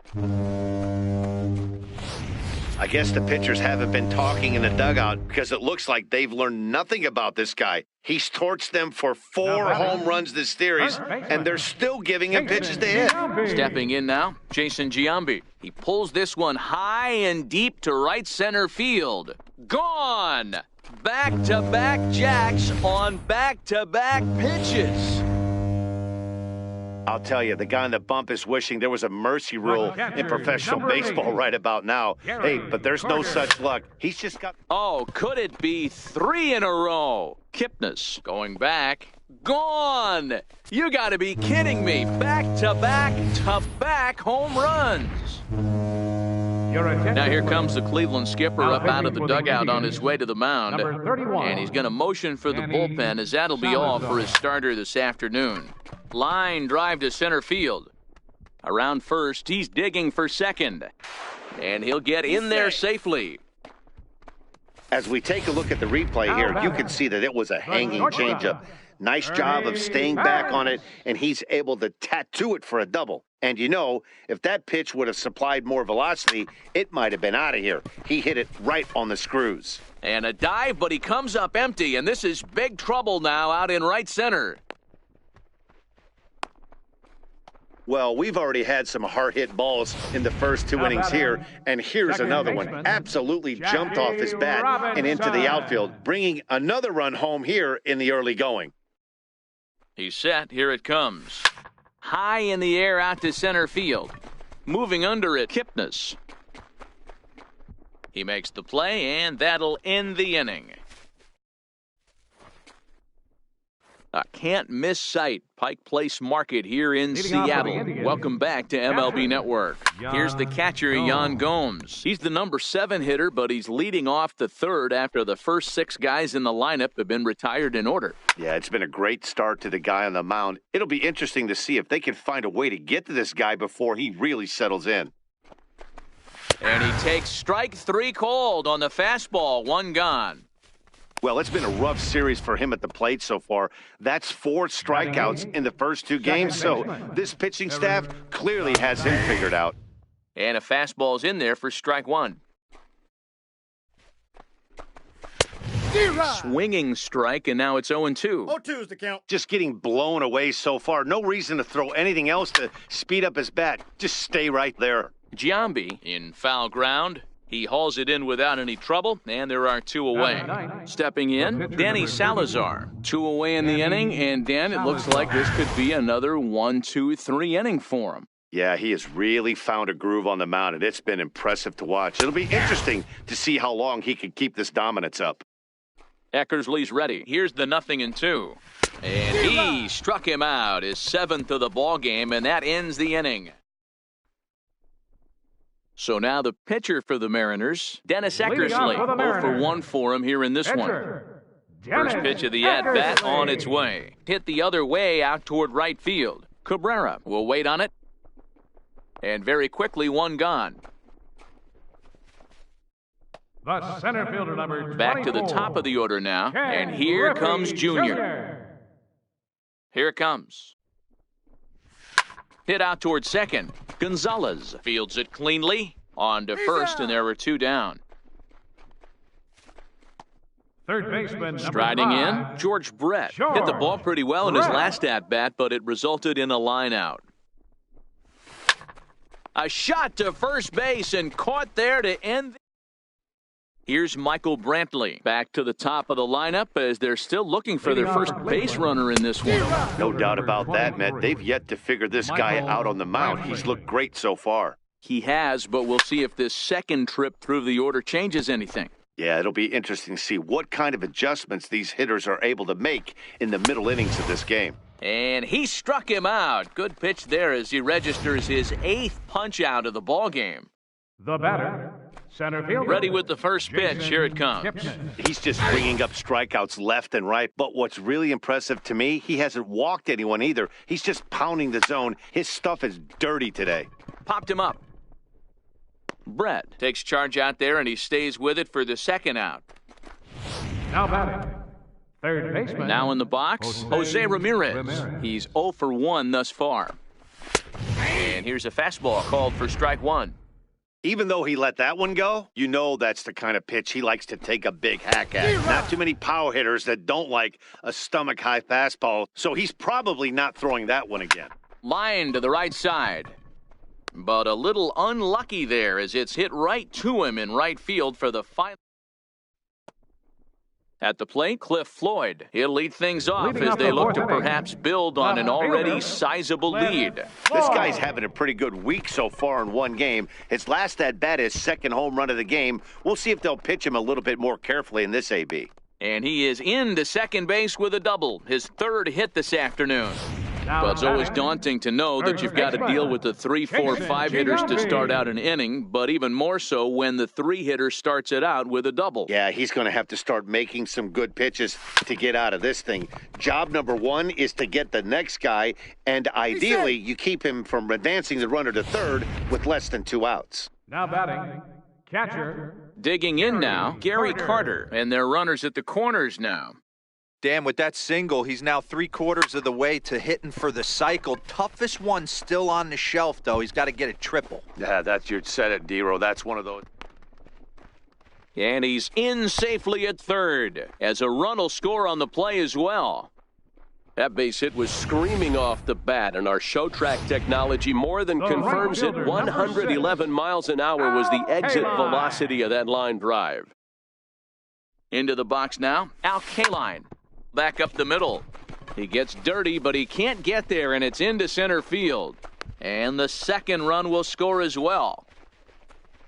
I guess the pitchers haven't been talking in the dugout because it looks like they've learned nothing about this guy. He's torched them for 4 home runs this series, and they're still giving him pitches to hit. Stepping in now, Jason Giambi. He pulls this one high and deep to right center field. Gone! Back-to-back jacks on back-to-back pitches. I'll tell you, the guy on the bump is wishing there was a mercy rule in professional baseball right about now. Hey, but there's no such luck. He's just got... Oh, could it be 3 in a row? Kipnis going back. Gone! You got to be kidding me. Back-to-back home runs. Now here comes the Cleveland skipper up out of the dugout on his way to the mound. And he's going to motion for the bullpen, as that'll be all for his starter this afternoon. Line drive to center field. Around first, he's digging for second. And he'll get in there safely. As we take a look at the replay here, you can see that it was a hanging changeup. Nice job of staying back on it, and he's able to tattoo it for a double. And you know, if that pitch would have supplied more velocity, it might have been out of here. He hit it right on the screws. And a dive, but he comes up empty, and this is big trouble now out in right center. Well, we've already had some hard-hit balls in the first 2 innings here, and here's another one. Absolutely jumped off his bat and into the outfield, bringing another run home here in the early going. He's set. Here it comes. High in the air out to center field. Moving under it, Kipnis. He makes the play, and that'll end the inning. A can't-miss sight, Pike Place Market here in Seattle. Welcome back to MLB Network. Here's the catcher, Yan Gomes. He's the number 7 hitter, but he's leading off the third after the first 6 guys in the lineup have been retired in order. Yeah, it's been a great start to the guy on the mound. It'll be interesting to see if they can find a way to get to this guy before he really settles in. And he takes strike 3 called on the fastball, 1 gone. Well, it's been a rough series for him at the plate so far. That's 4 strikeouts in the first 2 games, so this pitching staff clearly has him figured out. And a fastball's in there for strike 1. Swinging strike, and now it's 0-2. 0-2 is the count. Just getting blown away so far. No reason to throw anything else to speed up his bat. Just stay right there. Giambi in foul ground. He hauls it in without any trouble, and there are 2 away. Stepping in, Danny Salazar. 2 away in the inning, and Dan, it looks like this could be another 1-2-3 inning for him. Yeah, he has really found a groove on the mound, and it's been impressive to watch. It'll be interesting to see how long he can keep this dominance up. Eckersley's ready. Here's the 0-2. And he struck him out, his 7th of the ball game, and that ends the inning. So now the pitcher for the Mariners, Dennis Eckersley, 0 for 1 for him here in this one. First pitch of the at-bat on its way. Hit the other way out toward right field. Cabrera will wait on it. And very quickly, 1 gone. The center fielder number 24. Back to the top of the order now. And here comes Junior. Here it comes. Hit out toward second. Gonzalez fields it cleanly. On to first, and there were 2 down. Third baseman Striding in, George Brett. Hit the ball pretty well in his last at-bat, but it resulted in a line out. A shot to first base and caught there to end. Here's Michael Brantley back to the top of the lineup as they're still looking for their first base runner in this one. No doubt about that, Matt. They've yet to figure this guy out on the mound. He's looked great so far. He has, but we'll see if this second trip through the order changes anything. Yeah, it'll be interesting to see what kind of adjustments these hitters are able to make in the middle innings of this game. And he struck him out. Good pitch there as he registers his 8th punch out of the ball game. The batter, center fielder. Ready with the first pitch. Here it comes. He's just bringing up strikeouts left and right. But what's really impressive to me, he hasn't walked anyone either. He's just pounding the zone. His stuff is dirty today. Popped him up. Brett takes charge out there, and he stays with it for the second out. Now batting, third baseman. Now in the box, Jose Ramirez. He's 0 for 1 thus far. And here's a fastball called for strike 1. Even though he let that one go, you know that's the kind of pitch he likes to take a big hack at. Not too many power hitters that don't like a stomach-high fastball, so he's probably not throwing that one again. Line to the right side. But a little unlucky there as it's hit right to him in right field for the final. At the plate, Cliff Floyd. He'll lead things off as they look to perhaps build on an already sizable lead. This guy's having a pretty good week so far in one game. His last at-bat is second home run of the game. We'll see if they'll pitch him a little bit more carefully in this AB. And he is into second base with a double, his third hit this afternoon. Well, it's always daunting to know that you've got to deal with the 3, 4, 5 hitters to start out an inning, but even more so when the 3 hitter starts it out with a double. Yeah, he's going to have to start making some good pitches to get out of this thing. Job number 1 is to get the next guy, and ideally you keep him from advancing the runner to third with less than 2 outs. Now batting, catcher. Digging in now, Gary Carter, and their runners at the corners now. Dan, with that single, he's now 3/4 of the way to hitting for the cycle. Toughest one still on the shelf, though. He's got to get a triple. Yeah, that's your set it, D-Row. That's one of those. And he's in safely at third, as a run will score on the play as well. That base hit was screaming off the bat, and our show track technology more than confirms it. 111 miles an hour was the exit velocity of that line drive. Into the box now, Al Kaline. Back up the middle. He gets dirty, but he can't get there, and it's into center field. And the second run will score as well.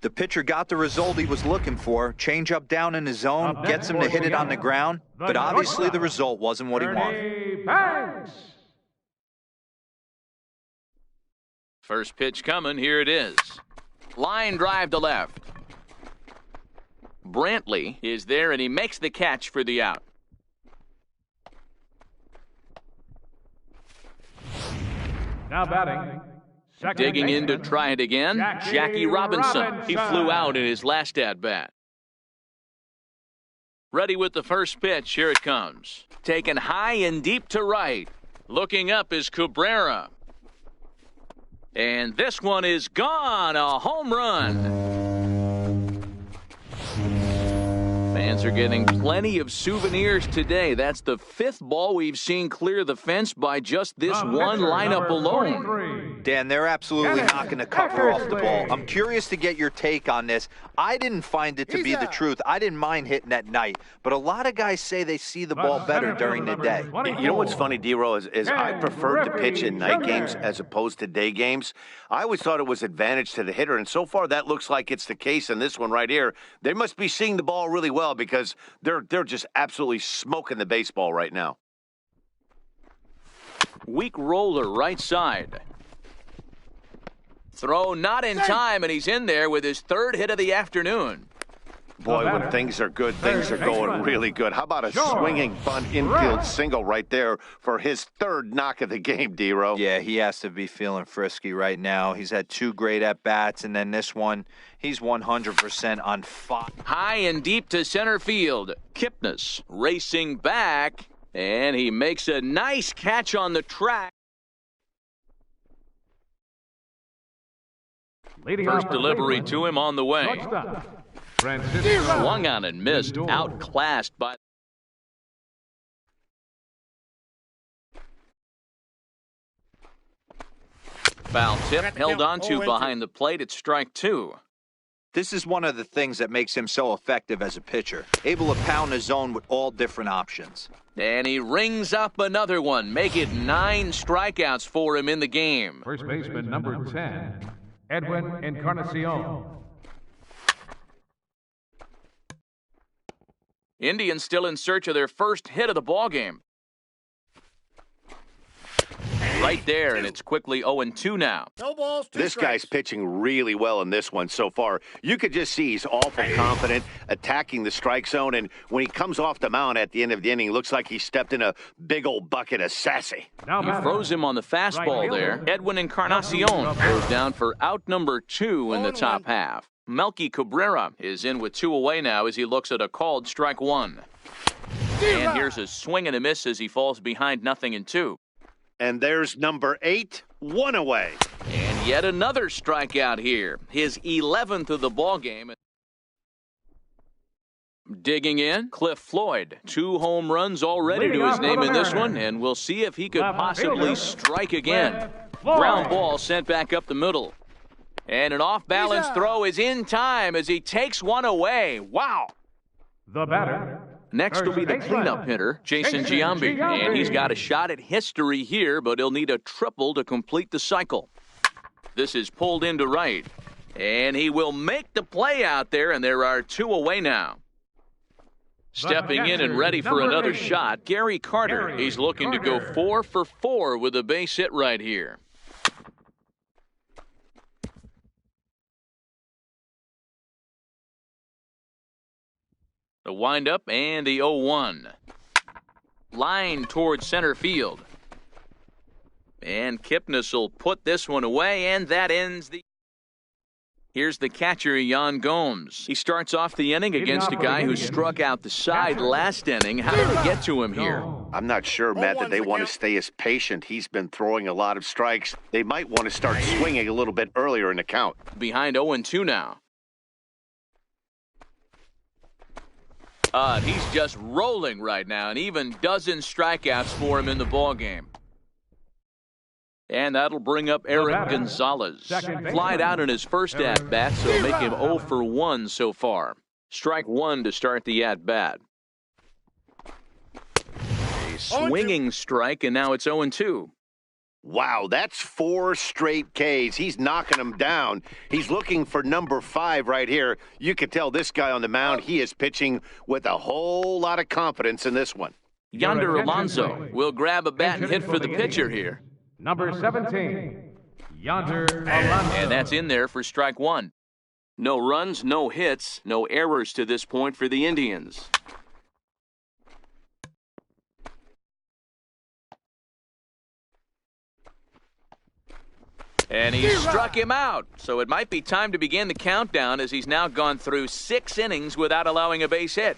The pitcher got the result he was looking for. Change up down in his zone, gets him to hit it on the ground, but obviously the result wasn't what he wanted. First pitch coming, here it is. Line drive to left. Brantley is there, and he makes the catch for the out. Now batting. Digging in to try it again, Jackie Robinson. He flew out in his last at-bat. Ready with the first pitch, here it comes. Taken high and deep to right. Looking up is Cabrera. And this one is gone, a home run. Fans are getting plenty of souvenirs today. That's the 5th ball we've seen clear the fence by just this one lineup alone. Dan, they're absolutely not going to cover off the ball. I'm curious to get your take on this. I didn't find it to be the truth. I didn't mind hitting at night, but a lot of guys say they see the ball better during the day. You know what's funny, D-Row, is I prefer to pitch in night games as opposed to day games. I always thought it was advantage to the hitter, and so far that looks like it's the case in this one right here. They must be seeing the ball really well because they're just absolutely smoking the baseball right now. Weak roller right side. Throw not in time, and he's in there with his 3rd hit of the afternoon. Boy, when things are good, things are going really good. How about a swinging bunt infield single right there for his 3rd knock of the game, D-Row? Yeah, he has to be feeling frisky right now. He's had 2 great at-bats, and then this one, he's 100% on fire. High and deep to center field. Kipnis racing back, and he makes a nice catch on the track. First delivery to him on the way. Swung on and missed, outclassed by. Foul tip, held on to behind the plate at strike 2. This is one of the things that makes him so effective as a pitcher, able to pound his zone with all different options. And he rings up another one, make it 9 strikeouts for him in the game. First baseman number 10, Edwin Encarnacion. Indians still in search of their first hit of the ballgame. Right there, and it's quickly 0-2 now. No balls, this guy's pitching really well in this one so far. You could just see he's awful confident, attacking the strike zone, and when he comes off the mound at the end of the inning, looks like he stepped in a big old bucket of sassy. He froze him on the fastball there. Edwin Encarnacion goes down for out number 2 in the top half. Melky Cabrera is in with 2 away now as he looks at a called strike 1. And here's a swing and a miss as he falls behind 0-2. And there's number 8, 1 away. And yet another strikeout here. His 11th of the ball game. Digging in, Cliff Floyd. 2 home runs already to his name in this one, and we'll see if he could possibly strike again. Ground ball sent back up the middle. And an off-balance throw is in time as he takes one away. Wow. The batter. Next will be the cleanup hitter, Jason Giambi. And he's got a shot at history here, but he'll need a triple to complete the cycle. This is pulled into right. And he will make the play out there, and there are 2 away now. Stepping in and ready for another shot, Gary Carter. He's looking to go 4 for 4 with a base hit right here. The windup and the 0-1. Line towards center field. And Kipnis will put this one away, and that ends the... Here's the catcher, Yan Gomes. He starts off the inning against a guy who struck out the side last inning. How did it get to him here? I'm not sure, Matt, that they want to stay as patient. He's been throwing a lot of strikes. They might want to start swinging a little bit earlier in the count. Behind 0-2 now. He's just rolling right now, and even dozen strikeouts for him in the ballgame. And that'll bring up Eric Gonzalez. Flied out in his first at-bat, so make him 0 for 1 so far. Strike 1 to start the at-bat. A swinging strike, and now it's 0-2. Wow, that's 4 straight Ks. He's knocking them down. He's looking for number 5 right here. You can tell this guy on the mound, he is pitching with a whole lot of confidence in this one. Yonder Alonso will grab a bat and hit for the pitcher here. Number 17, Yonder Alonso. And that's in there for strike 1. No runs, no hits, no errors to this point for the Indians. And he struck him out. So it might be time to begin the countdown as he's now gone through 6 innings without allowing a base hit.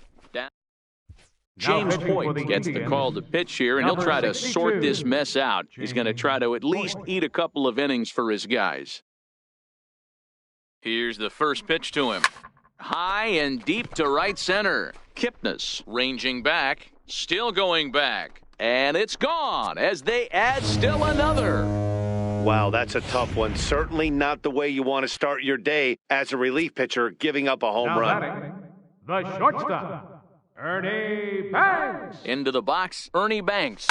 James Hoyt gets the call to pitch here, and he'll try to sort this mess out. He's going to try to at least eat a couple of innings for his guys. Here's the first pitch to him. High and deep to right center. Kipnis ranging back, still going back. And it's gone as they add still another. Wow, that's a tough one. Certainly not the way you want to start your day as a relief pitcher, giving up a home run. The shortstop, Ernie Banks. Into the box, Ernie Banks.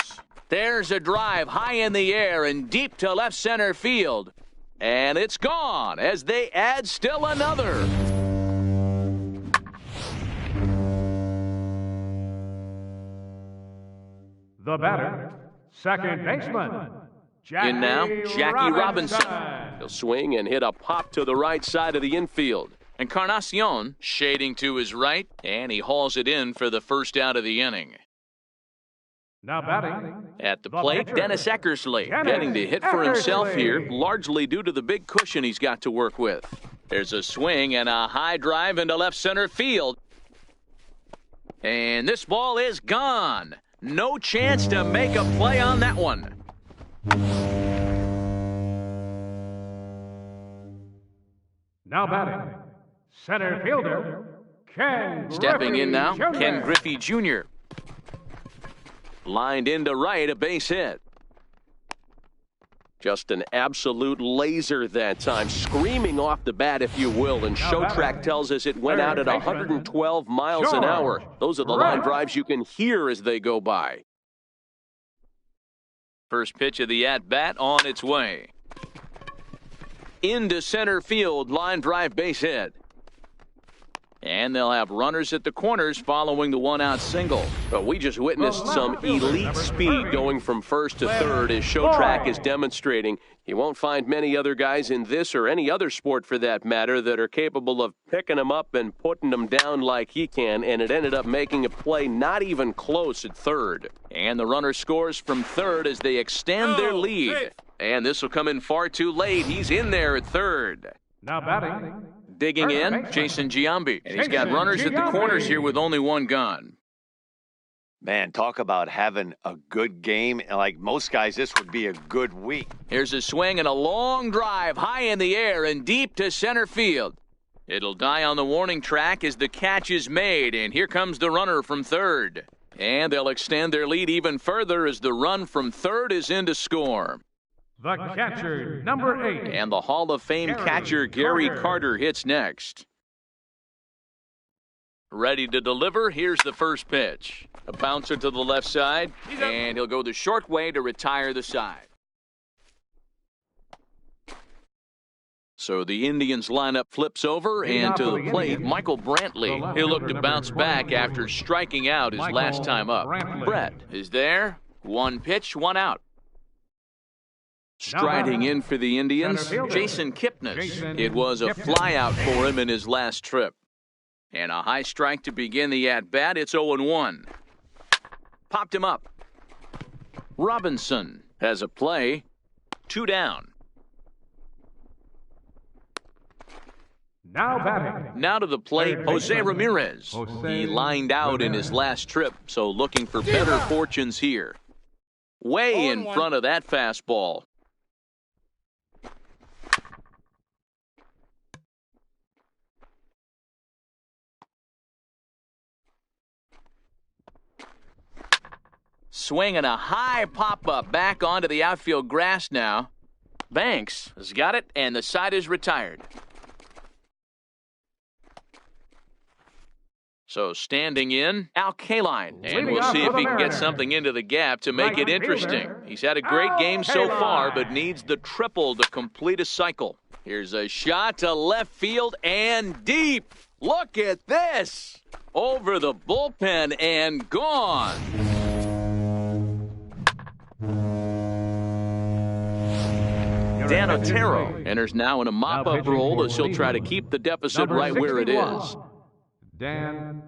There's a drive high in the air and deep to left center field. And it's gone as they add still another. The batter, second baseman, In now, Jackie Robinson. He'll swing and hit a pop to the right side of the infield. Encarnacion shading to his right, and he hauls it in for the first out of the inning. Now batting. At the plate, Dennis Eckersley getting to hit for himself here, largely due to the big cushion he's got to work with. There's a swing and a high drive into left center field. And this ball is gone. No chance to make a play on that one. Now batting, center fielder, Ken Stepping in now, Griffey Jr. Ken Griffey Jr. Lined into right, a base hit. Just an absolute laser that time, screaming off the bat, if you will, and Showtrack tells us it went out at 112 miles an hour. Those are the line drives you can hear as they go by. First pitch of the at-bat on its way. Into center field, line drive base hit. And they'll have runners at the corners following the one-out single. But we just witnessed some elite speed going from first to third as Showtrack is demonstrating. You won't find many other guys in this or any other sport for that matter that are capable of picking them up and putting them down like he can, and it ended up making a play not even close at third. And the runner scores from third as they extend their lead. And this will come in far too late. He's in there at third. Now batting. Digging in, Jason Giambi. And he's got runners at the corners here with only one gone. Man, talk about having a good game. Like most guys, this would be a good week. Here's a swing and a long drive high in the air and deep to center field. It'll die on the warning track as the catch is made, and here comes the runner from third. And they'll extend their lead even further as the run from third is in to score. The catcher, number 8. And the Hall of Fame catcher Gary Carter hits next. Ready to deliver, here's the first pitch. A bouncer to the left side, and he'll go the short way to retire the side. So the Indians lineup flips over, and to the plate, Michael Brantley. He'll look to bounce back after striking out his last time up. Brett is there. One pitch, one out. Striding in for the Indians, Jason Kipnis. It was a flyout for him in his last trip. And a high strike to begin the at-bat. It's 0-1. Popped him up. Robinson has a play. 2 down. Now batting. Now to the plate, Jose Ramirez. He lined out in his last trip, so looking for better fortunes here. Way in front of that fastball. Swinging a high pop-up back onto the outfield grass now. Banks has got it, and the side is retired. So standing in, Al Kaline. And we'll see if he can get something into the gap to make it interesting. He's had a great game so far, but needs the triple to complete a cycle. Here's a shot to left field and deep. Look at this. Over the bullpen and gone. Dan Otero enters now in a mop-up role as he'll try to keep the deficit right where it is.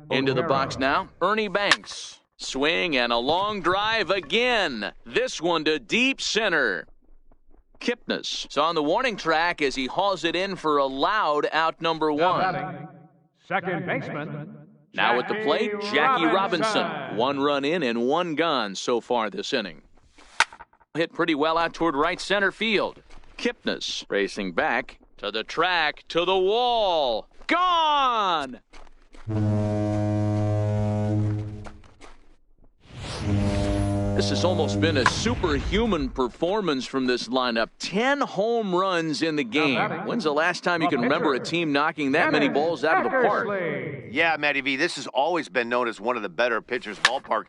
Into the box now, Ernie Banks. Swing and a long drive again. This one to deep center. Kipnis is on the warning track as he hauls it in for a loud out number 1. Second baseman. Now at the plate, Jackie Robinson. 1 run in and 1 gone so far this inning. Hit pretty well out toward right center field. Kipnis racing back to the track, to the wall. Gone! This has almost been a superhuman performance from this lineup. 10 home runs in the game. When's the last time you can remember a team knocking that many balls out of the park? Yeah, Matty V, this has always been known as one of the better pitchers' ballpark.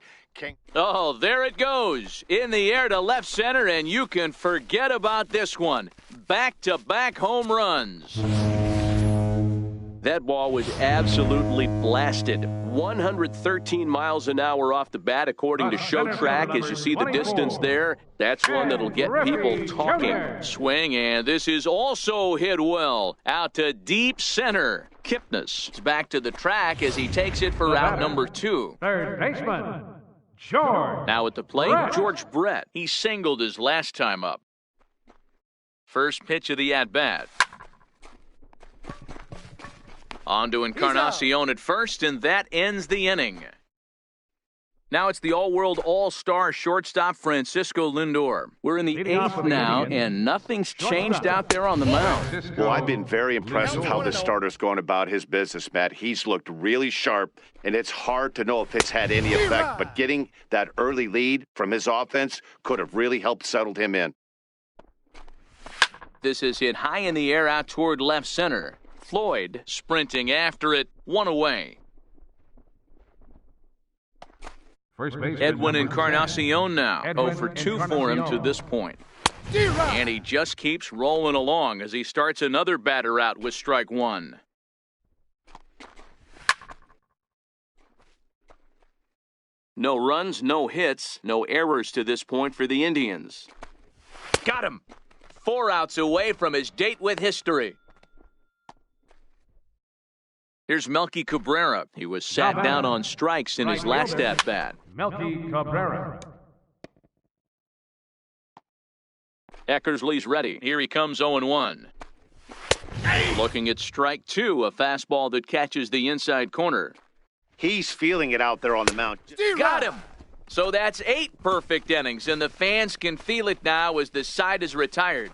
Oh, there it goes. In the air to left center, and you can forget about this one. Back-to-back home runs. That ball was absolutely blasted. 113 miles an hour off the bat, according to Show Track. As you see the distance there, that's one that'll get people talking. Swing, and this is also hit well. Out to deep center. Kipnis is back to the track as he takes it for out number 2. Third baseman, George. Now at the plate, George Brett. He singled his last time up. First pitch of the at-bat. On to Encarnacion at first, and that ends the inning. Now it's the all-world all-star shortstop Francisco Lindor. We're in the 8th now, and nothing's changed out there on the mound. Well, I've been very impressed with how this starter's going about his business, Matt. He's looked really sharp, and it's hard to know if it's had any effect, but getting that early lead from his offense could have really helped settle him in. This is hit high in the air out toward left center. Floyd sprinting after it, 1 away. Edwin Encarnacion now, 0 for 2 for him to this point. And he just keeps rolling along as he starts another batter out with strike 1. No runs, no hits, no errors to this point for the Indians. Got him! 4 outs away from his date with history. Here's Melky Cabrera. He was sat down on strikes in his last at-bat. Melky Cabrera. Eckersley's ready. Here he comes 0-1. Looking at strike 2, a fastball that catches the inside corner. He's feeling it out there on the mound. Got him! So that's 8 perfect innings, and the fans can feel it now as the side is retired.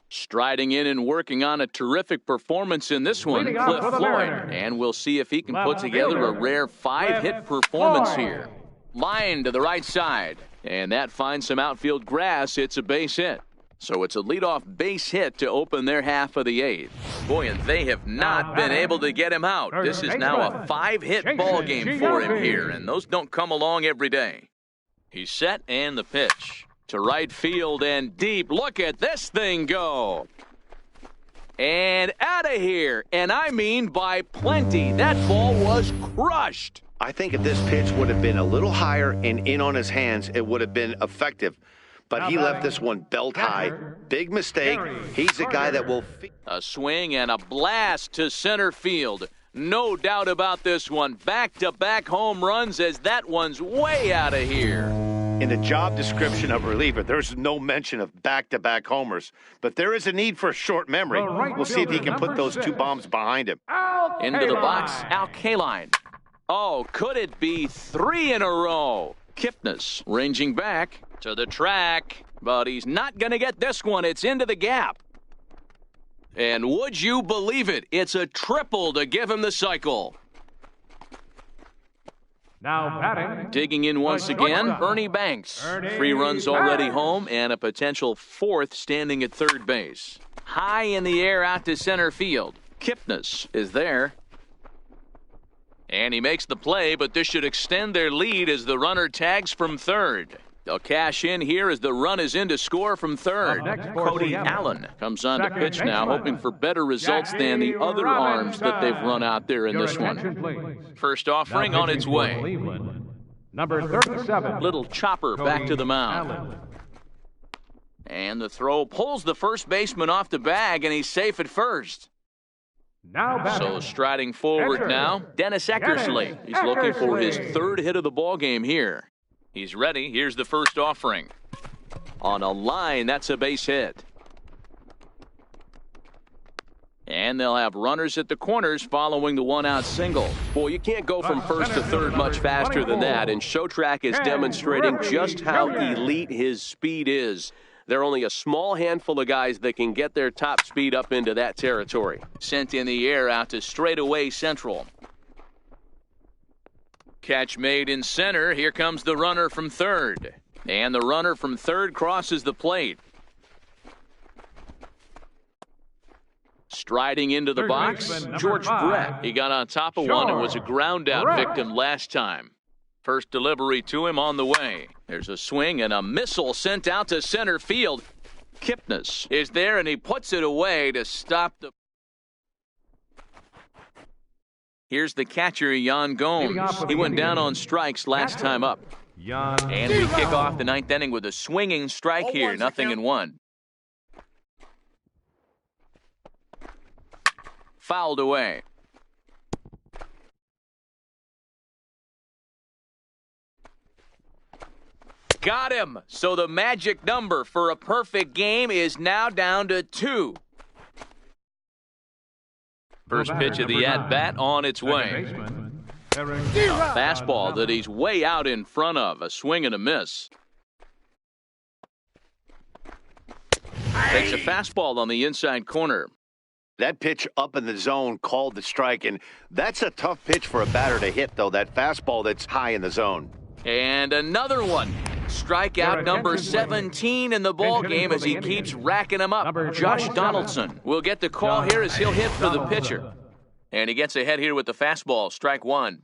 Striding in and working on a terrific performance in this one, Cliff Floyd. And we'll see if he can put together a rare 5-hit performance here. Line to the right side, and that finds some outfield grass. It's a base hit. So it's a leadoff base hit to open their half of the 8th. Boy, and they have not been able to get him out. This is now a 5-hit ball game for him here, and those don't come along every day. He's set, and the pitch. To right field and deep. Look at this thing go. And out of here. And I mean by plenty. That ball was crushed. I think if this pitch would have been a little higher and in on his hands, it would have been effective. But he left this one belt high. Big mistake. He's a guy that will... A swing and a blast to center field. No doubt about this one. Back-to-back home runs as that one's way out of here. In the job description of reliever, there's no mention of back-to-back homers. But there is a need for a short memory. We'll see if he can put those 2 bombs behind him. Into the box, Al Kaline. Oh, could it be 3 in a row? Kipnis ranging back to the track, but he's not going to get this one. It's into the gap. And would you believe it? It's a triple to give him the cycle. Now batting. Digging in once again, Ernie Banks. 3 runs already home and a potential 4th standing at third base. High in the air out to center field. Kipnis is there. And he makes the play, but this should extend their lead as the runner tags from third. They'll cash in here as the run is in to score from third. Cody Allen comes on to pitch now, hoping for better results than the other arms that they've run out there in this one. First offering on its way. Number 37. Little chopper back to the mound. And the throw pulls the first baseman off the bag, and he's safe at first. So striding forward now, Dennis Eckersley. He's looking for his 3rd hit of the ball game here. He's ready. Here's the first offering. On a line, that's a base hit. And they'll have runners at the corners following the 1-out single. Boy, you can't go from first to third much faster than that, and Showtrack is demonstrating just how elite his speed is. There are only a small handful of guys that can get their top speed up into that territory. Sent in the air out to straightaway central. Catch made in center. Here comes the runner from third. And the runner from third crosses the plate. Striding into the box, George Brett. He got on top of one and was a ground-out victim last time. First delivery to him on the way. There's a swing and a missile sent out to center field. Kipnis is there, and he puts it away to stop the... Here's the catcher, Jan Gomes. He went down on strikes last time up. And we kick off the 9th inning with a swinging strike here, 0-1. Fouled away. Got him. So the magic number for a perfect game is now down to 2. First pitch of the at-bat on its way. A fastball that he's way out in front of. A swing and a miss. Takes a fastball on the inside corner. That pitch up in the zone called the strike, and that's a tough pitch for a batter to hit, though, that fastball that's high in the zone. And another one. Strikeout number 17 in the ball game as he keeps racking them up. Josh Donaldson will get the call here as he'll hit for the pitcher. And he gets ahead here with the fastball, strike 1.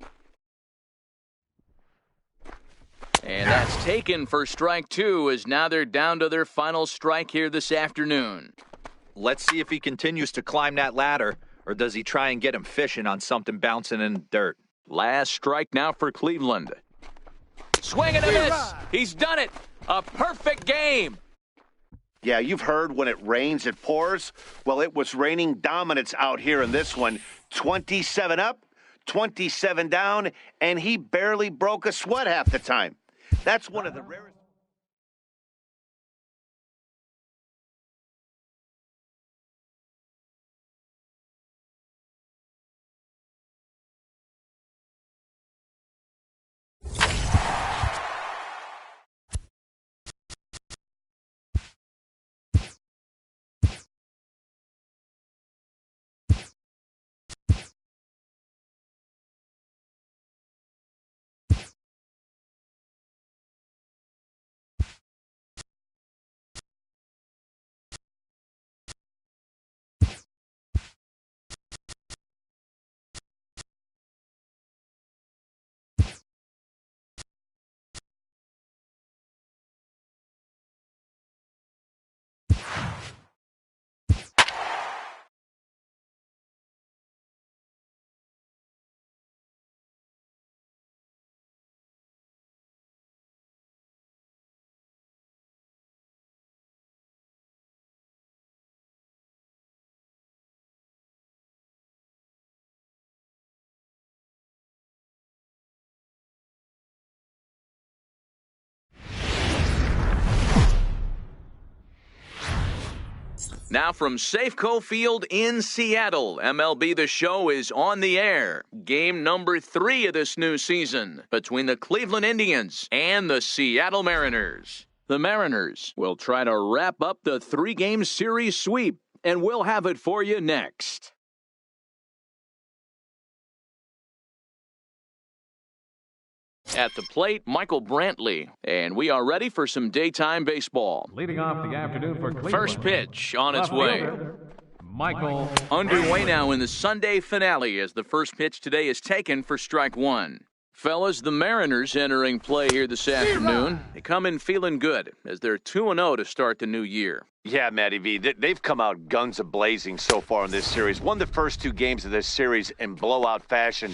And that's taken for strike 2 as now they're down to their final strike here this afternoon. Let's see if he continues to climb that ladder, or does he try and get him fishing on something bouncing in the dirt? Last strike now for Cleveland. Swing and a miss. He's done it. A perfect game. Yeah, you've heard when it rains, it pours. Well, it was raining dominance out here in this one. 27 up, 27 down, and he barely broke a sweat half the time. That's one of the rarest. Now from Safeco Field in Seattle, MLB The Show is on the air. Game number 3 of this new season between the Cleveland Indians and the Seattle Mariners. The Mariners will try to wrap up the 3-game series sweep, and we'll have it for you next. At the plate, Michael Brantley, and we are ready for some daytime baseball. Leading off the afternoon for Cleveland. First pitch on its way. Michael. Underway now in the Sunday finale as the first pitch today is taken for strike 1. Fellas, the Mariners entering play here this afternoon. They come in feeling good as they're 2-0 to start the new year. Yeah, Matty V, they've come out guns a-blazing so far in this series. Won the first 2 games of this series in blowout fashion.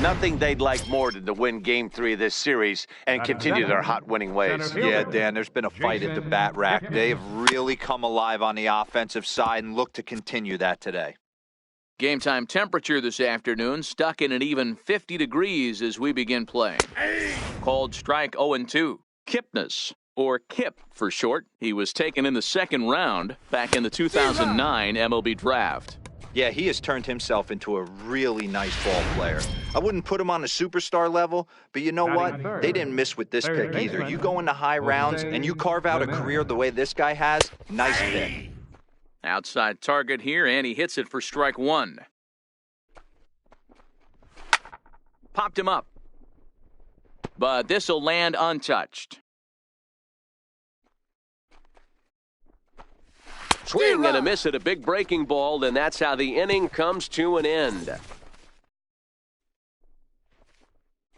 Nothing they'd like more than to win Game 3 of this series and continue their hot winning ways. Yeah, Dan, there's been a fight at the bat rack. They have really come alive on the offensive side and look to continue that today. Game time temperature this afternoon stuck in an even 50 degrees as we begin play. Called strike 0-2. Kipnis, or Kip for short. He was taken in the second round back in the 2009 MLB draft. Yeah, he has turned himself into a really nice ball player. I wouldn't put him on a superstar level, but you know what? They didn't miss with this pick either. You go into high rounds and you carve out a career the way this guy has, nice pick. Outside target here, and he hits it for strike 1. Popped him up. But this will land untouched. Swing and a miss at a big breaking ball, and that's how the inning comes to an end.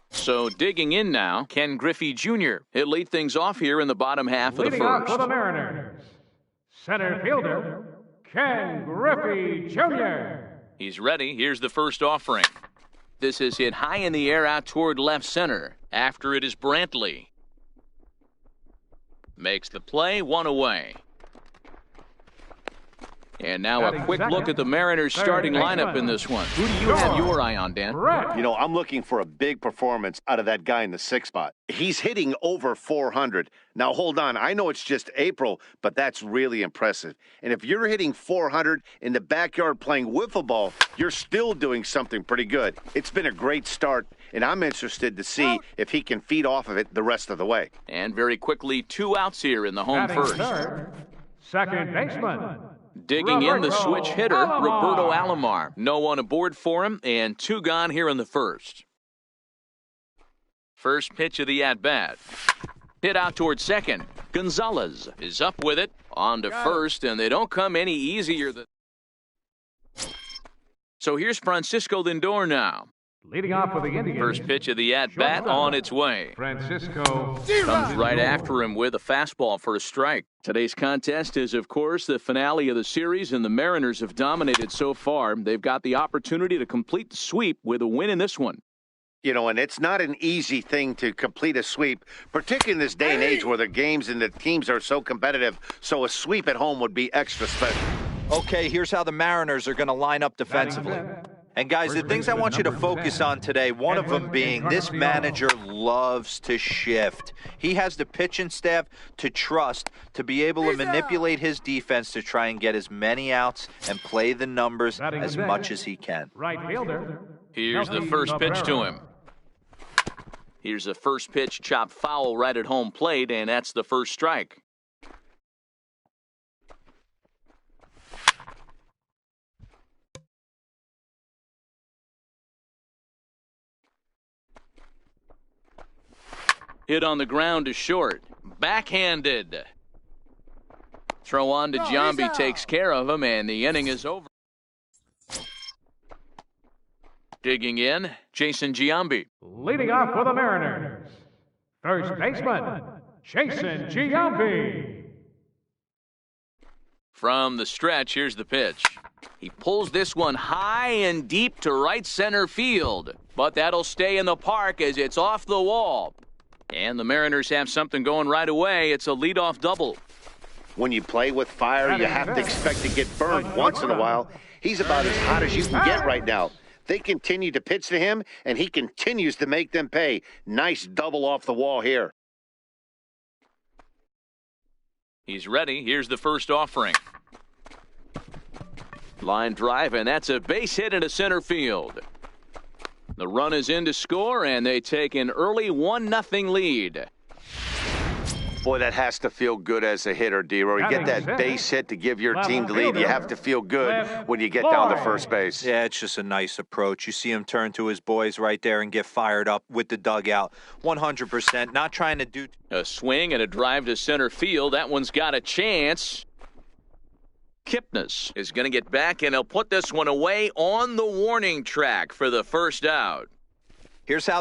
So digging in now, Ken Griffey Jr. He'll lead things off here in the bottom half of the Leading off first. for the Mariners, center fielder, Ken Griffey Jr. He's ready. Here's the first offering. This is hit high in the air out toward left center. After it is Brantley. Makes the play, 1 away. And now a quick look at the Mariners' starting lineup in this one. Who do you have your eye on, Dan? You know, I'm looking for a big performance out of that guy in the 6th spot. He's hitting over 400. Now, hold on. I know it's just April, but that's really impressive. And if you're hitting 400 in the backyard playing wiffle ball, you're still doing something pretty good. It's been a great start, and I'm interested to see if he can feed off of it the rest of the way. And very quickly, 2 outs here in the home first. Second baseman. Digging in the switch hitter, Roberto Alomar. No one aboard for him, and 2 gone here in the first. First pitch of the at-bat. Hit out towards second. Gonzalez is up with it. On to first, and they don't come any easier than... So here's Francisco Lindor now. Leading off for the Indians. First pitch of the at-bat on its way. Francisco Comes right after him with a fastball for a strike. Today's contest is, of course, the finale of the series, and the Mariners have dominated so far. They've got the opportunity to complete the sweep with a win in this one. You know, and it's not an easy thing to complete a sweep, particularly in this day and age where the games and the teams are so competitive. So a sweep at home would be extra special. Okay, here's how the Mariners are going to line up defensively. And guys, the things I want you to focus on today, one of them being this manager loves to shift. He has the pitching staff to trust to be able to manipulate his defense to try and get as many outs and play the numbers as much as he can. right fielder. Here's the first pitch to him. Here's the first pitch chopped foul right at home plate, and that's the first strike. Hit on the ground to short. Backhanded. Throw on to Giambi takes care of him, and the inning is over. Digging in, Jason Giambi. Leading off for the Mariners, first baseman, Jason Giambi. From the stretch, here's the pitch. He pulls this one high and deep to right center field, but that'll stay in the park as it's off the wall. And the Mariners have something going right away. It's a leadoff double. When you play with fire, you have to expect to get burned once in a while. He's about as hot as you can get right now. They continue to pitch to him, and he continues to make them pay. Nice double off the wall here. He's ready. Here's the first offering. Line drive, and that's a base hit into center field. The run is in to score, and they take an early 1-0 lead. Boy, that has to feel good as a hitter, D-Roy. You get that base hit to give your team the lead. You have to feel good when you get down to first base. Yeah, it's just a nice approach. You see him turn to his boys right there and get fired up with the dugout. 100%, not trying to do... A swing and a drive to center field. That one's got a chance. Kipnis is going to get back, and he'll put this one away on the warning track for the first out. Here's how